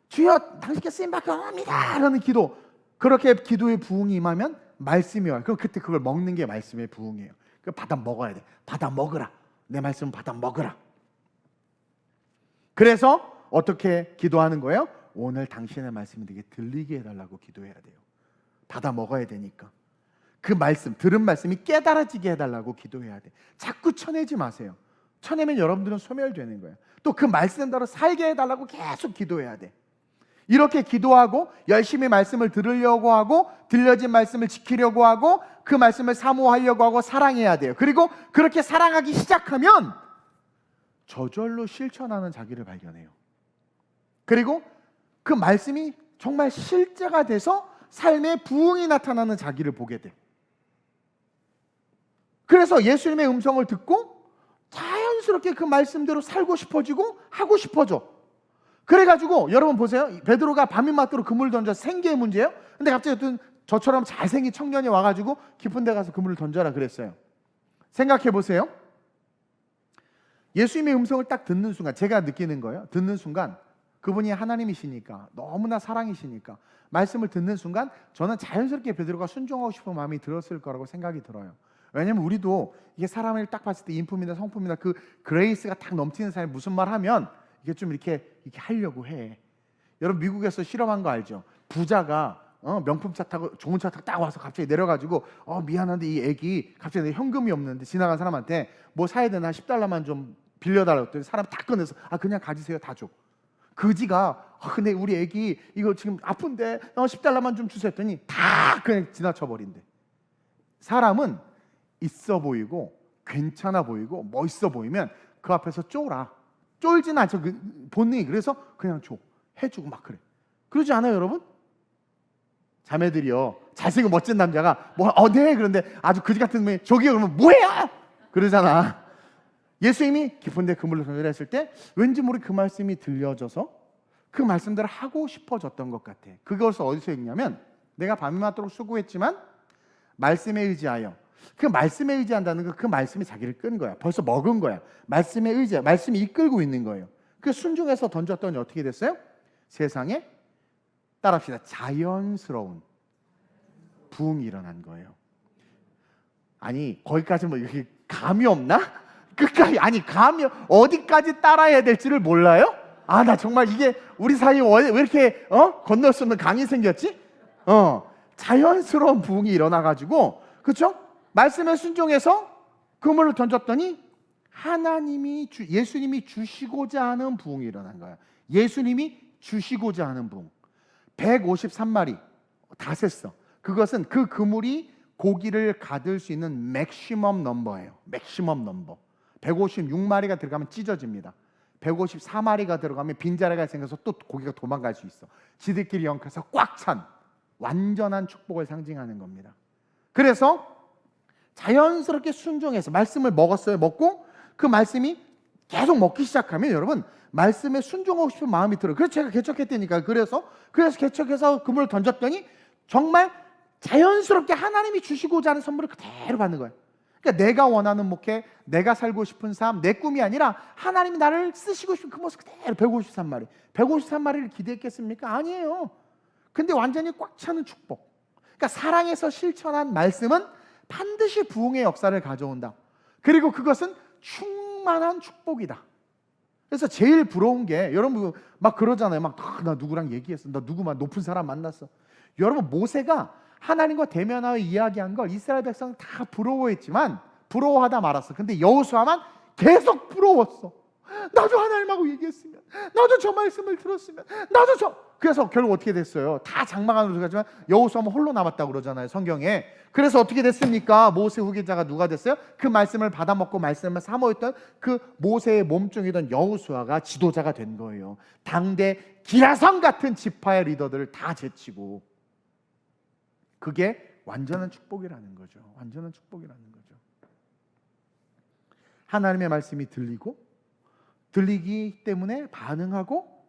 A: 주여 당신께 쓰임받기 원합니다 라는 기도, 그렇게 기도의 부흥이 임하면 말씀이 와요. 그럼 그때 그걸 먹는 게 말씀의 부흥이에요. 그걸 받아 먹어야 돼. 받아 먹으라. 내 말씀은 받아 먹으라. 그래서 어떻게 기도하는 거예요? 오늘 당신의 말씀이 되게 들리게 해달라고 기도해야 돼요. 받아 먹어야 되니까. 그 말씀, 들은 말씀이 깨달아지게 해달라고 기도해야 돼. 자꾸 쳐내지 마세요. 쳐내면 여러분들은 소멸되는 거예요. 또 그 말씀대로 살게 해달라고 계속 기도해야 돼. 이렇게 기도하고 열심히 말씀을 들으려고 하고 들려진 말씀을 지키려고 하고 그 말씀을 사모하려고 하고 사랑해야 돼요. 그리고 그렇게 사랑하기 시작하면 저절로 실천하는 자기를 발견해요. 그리고 그 말씀이 정말 실제가 돼서 삶의 부흥이 나타나는 자기를 보게 돼. 그래서 예수님의 음성을 듣고 자연스럽게 그 말씀대로 살고 싶어지고 하고 싶어져. 그래가지고 여러분 보세요. 베드로가 밤이맞도록 그물을 던져 생계의 문제예요. 근데 갑자기 어떤 저처럼 잘생긴 청년이 와가지고 깊은 데 가서 그물을 던져라 그랬어요. 생각해 보세요. 예수님의 음성을 딱 듣는 순간, 제가 느끼는 거예요. 듣는 순간 그분이 하나님이시니까, 너무나 사랑이시니까 말씀을 듣는 순간 저는 자연스럽게 베드로가 순종하고 싶은 마음이 들었을 거라고 생각이 들어요. 왜냐면 우리도 이게 사람을 딱 봤을 때 인품이나 성품이나 그 그레이스가 딱 넘치는 사람이 무슨 말 하면 이게 좀 이렇게 하려고 해. 여러분 미국에서 실험한 거 알죠? 부자가 명품 차 타고 좋은 차 타고 딱 와서 갑자기 내려가지고 미안한데 이 애기 갑자기 내 현금이 없는데 지나간 사람한테 뭐 사야 되나 $10만 좀 빌려달라고 했더니 사람 다 꺼내서 그냥 가지세요 다 줘. 그지가 근데 우리 애기 이거 지금 아픈데 $10만 좀 주세요 했더니 다 그냥 지나쳐 버린대. 사람은 있어 보이고 괜찮아 보이고 멋있어 보이면 그 앞에서 쫄진 않죠. 그 본능이. 그래서 그냥 해주고 막 그래. 그러지 않아요 여러분? 자매들이요, 잘생기고 멋진 남자가 네 그런데 아주 그지 같은 놈이 저기요 그러면 뭐야 그러잖아. 예수님이 깊은 데 그물로 던지라 했을 때 왠지 모르게 그 말씀이 들려져서 그 말씀대로 하고 싶어졌던 것 같아. 그것을 어디서 읽냐면, 내가 밤이 맞도록 수고했지만 말씀에 의지하여. 그 말씀에 의지한다는 건 그 말씀이 자기를 끈 거야. 벌써 먹은 거야. 말씀에 의지해. 말씀이 이끌고 있는 거예요. 그 순종해서 던졌더니 어떻게 됐어요? 세상에 따라합시다. 자연스러운 부흥이 일어난 거예요. 아니 거기까지 뭐 이렇게 감이 없나? 끝까지 감이 어디까지 따라야 될지를 몰라요? 나 정말 이게 우리 사이에 왜 이렇게 건널 수 없는 강이 생겼지? 자연스러운 부흥이 일어나가지고, 그렇죠? 말씀에 순종해서 그물을 던졌더니 예수님이 주시고자 하는 부흥이 일어난 거야. 예수님이 주시고자 하는 부흥. 153마리 다 셌어. 그것은 그 그물이 고기를 가둘 수 있는 맥시멈 넘버예요. 맥시멈 넘버. 156마리가 들어가면 찢어집니다. 154마리가 들어가면 빈자리가 생겨서 또 고기가 도망갈 수 있어. 지들끼리 엉켜서 꽉 찬 완전한 축복을 상징하는 겁니다. 그래서 자연스럽게 순종해서 말씀을 먹었어요. 먹고 그 말씀이 계속 먹기 시작하면 여러분 말씀에 순종하고 싶은 마음이 들어요. 그래서 제가 개척했다니까. 그래서 개척해서 그물을 던졌더니 정말 자연스럽게 하나님이 주시고자 하는 선물을 그대로 받는 거예요. 그러니까 내가 원하는 목회, 내가 살고 싶은 삶, 내 꿈이 아니라 하나님이 나를 쓰시고 싶은 그 모습 그대로. 153마리 153마리를 기대했겠습니까? 아니에요. 근데 완전히 꽉 차는 축복. 그러니까 사랑에서 실천한 말씀은 반드시 부흥의 역사를 가져온다. 그리고 그것은 충만한 축복이다. 그래서 제일 부러운 게, 여러분 막 그러잖아요. 나 누구랑 얘기했어. 나 누구만 높은 사람 만났어. 여러분 모세가 하나님과 대면하여 이야기한 걸 이스라엘 백성은 다 부러워했지만 부러워하다 말았어. 근데 여호수아만 계속 부러웠어. 나도 하나님하고 얘기했으면, 나도 저 말씀을 들었으면, 그래서 결국 어떻게 됐어요? 다 장막 안으로 들어가지만 여호수아만 홀로 남았다고 그러잖아요 성경에. 그래서 어떻게 됐습니까? 모세 후계자가 누가 됐어요? 그 말씀을 받아먹고 말씀을 사모했던 그 모세의 몸종이던 여호수아가 지도자가 된 거예요. 당대 기라성 같은 지파의 리더들을 다 제치고. 그게 완전한 축복이라는 거죠. 완전한 축복이라는 거죠. 하나님의 말씀이 들리기 때문에 반응하고,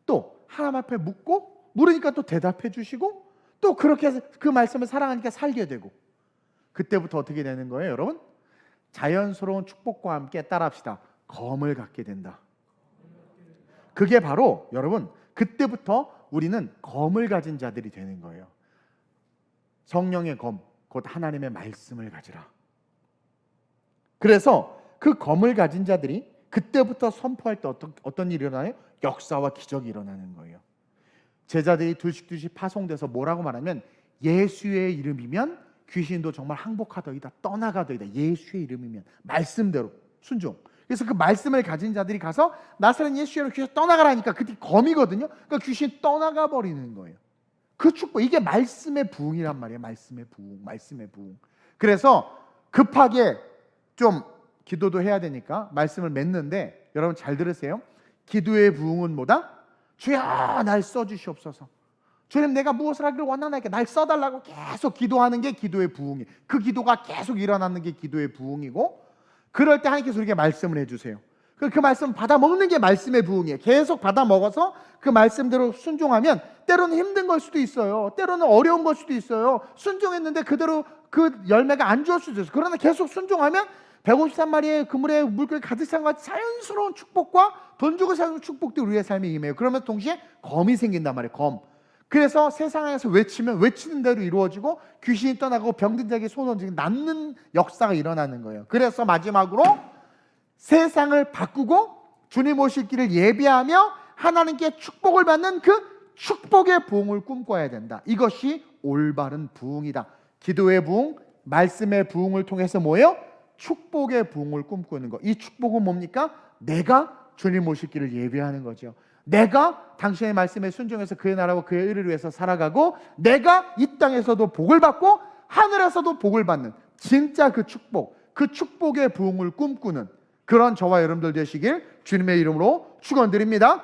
A: 또 하나님 앞에 묻고, 물으니까 또 대답해 주시고, 또 그렇게 해서 그 말씀을 사랑하니까 살게 되고. 그때부터 어떻게 되는 거예요 여러분? 자연스러운 축복과 함께 따라합시다. 검을 갖게 된다. 그게 바로 여러분 그때부터 우리는 검을 가진 자들이 되는 거예요. 성령의 검, 곧 하나님의 말씀을 가지라. 그래서 그 검을 가진 자들이 그때부터 선포할 때 어떤 일이 일어나요? 역사와 기적이 일어나는 거예요. 제자들이 둘씩 파송돼서 뭐라고 말하면, 예수의 이름이면 귀신도 정말 항복하더이다, 떠나가더이다. 예수의 이름이면, 말씀대로 순종. 그래서 그 말씀을 가진 자들이 가서 나사렛 예수로 귀신 떠나가라니까 그때 검이거든요. 그러니까 귀신이 떠나가 버리는 거예요. 그 축복, 이게 말씀의 부흥이란 말이에요. 말씀의 부흥, 말씀의 부흥. 그래서 급하게 좀 기도도 해야 되니까 말씀을 맺는데, 여러분 잘 들으세요. 기도의 부흥은 뭐다? 주여 날 써주시옵소서. 주님 내가 무엇을 하기를 원하나이까 날 써달라고 계속 기도하는 게 기도의 부흥이에요. 그 기도가 계속 일어나는 게 기도의 부흥이고, 그럴 때 하나님께서 우리에게 말씀을 해주세요. 그 말씀을 받아 먹는 게 말씀의 부흥이에요. 계속 받아 먹어서 그 말씀대로 순종하면 때로는 힘든 걸 수도 있어요. 때로는 어려운 걸 수도 있어요. 순종했는데 그대로 그 열매가 안 주었을 수도 있어요. 그러나 계속 순종하면 153마리의 그물에 물고기 가득 찬 것 같이 자연스러운 축복과 돈 주고 사는 축복도 우리의 삶에 임해요. 그러면 동시에 검이 생긴단 말이에요. 검. 그래서 세상에서 외치면 외치는 대로 이루어지고 귀신이 떠나고 병든 자에게 손 얹고 낫는 역사가 일어나는 거예요. 그래서 마지막으로 세상을 바꾸고 주님 오실 길을 예비하며 하나님께 축복을 받는 그 축복의 부흥을 꿈꿔야 된다. 이것이 올바른 부흥이다. 기도의 부흥, 말씀의 부흥을 통해서 뭐예요? 축복의 부흥을 꿈꾸는 것. 이 축복은 뭡니까? 내가 주님 오실 길을 예비하는 거죠. 내가 당신의 말씀에 순종해서 그의 나라와 그의 의를 위해서 살아가고, 내가 이 땅에서도 복을 받고 하늘에서도 복을 받는 진짜 그 축복, 그 축복의 부흥을 꿈꾸는 그런 저와 여러분들 되시길 주님의 이름으로 축원드립니다.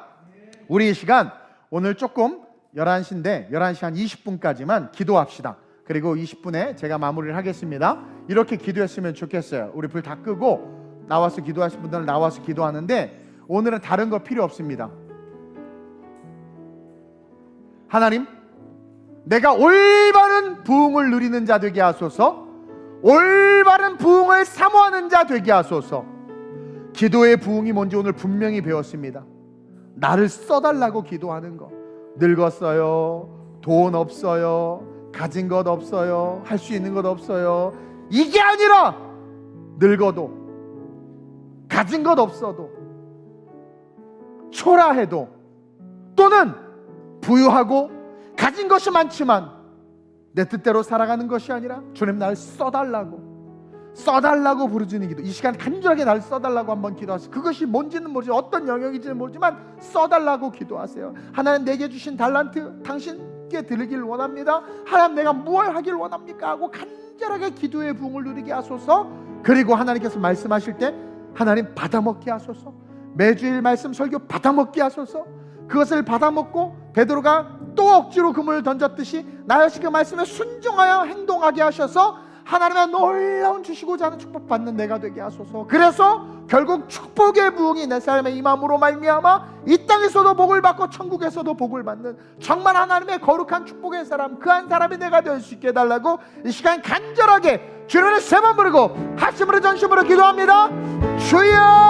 A: 우리 이 시간 오늘 조금 11시인데 11시 한 20분까지만 기도합시다. 그리고 20분에 제가 마무리를 하겠습니다. 이렇게 기도했으면 좋겠어요. 우리 불 다 끄고 나와서 기도하신 분들은 나와서 기도하는데, 오늘은 다른 거 필요 없습니다. 하나님, 내가 올바른 부흥을 누리는 자 되게 하소서. 올바른 부흥을 사모하는 자 되게 하소서. 기도의 부흥이 뭔지 오늘 분명히 배웠습니다. 나를 써달라고 기도하는 거. 늙었어요, 돈 없어요, 가진 것 없어요, 할 수 있는 것 없어요. 이게 아니라 늙어도, 가진 것 없어도, 초라해도, 또는 부유하고 가진 것이 많지만 내 뜻대로 살아가는 것이 아니라 주님 날 써달라고 부르짖는 기도. 이 시간 간절하게 날 써달라고 한번 기도하세요. 그것이 뭔지는 모르지만, 어떤 영역인지는 모르지만 써달라고 기도하세요. 하나님 내게 주신 달란트 당신께 드리길 원합니다. 하나님 내가 무엇을 하길 원합니까? 하고 간절하게 기도의 부흥을 누리게 하소서. 그리고 하나님께서 말씀하실 때 하나님 받아먹게 하소서. 매주일 말씀 설교 받아먹게 하소서. 그것을 받아먹고 베드로가 또 억지로 그물을 던졌듯이 나 역시 그 말씀에 순종하여 행동하게 하셔서 하나님의 놀라운 주시고자 하는 축복 받는 내가 되게 하소서. 그래서 결국 축복의 부흥이 내 삶에 임함으로 말미암아 이 땅에서도 복을 받고 천국에서도 복을 받는 정말 하나님의 거룩한 축복의 사람, 그 한 사람이 내가 될 수 있게 해달라고 이 시간 간절하게 주님을 세 번 부르고 합심으로 전심으로 기도합니다. 주여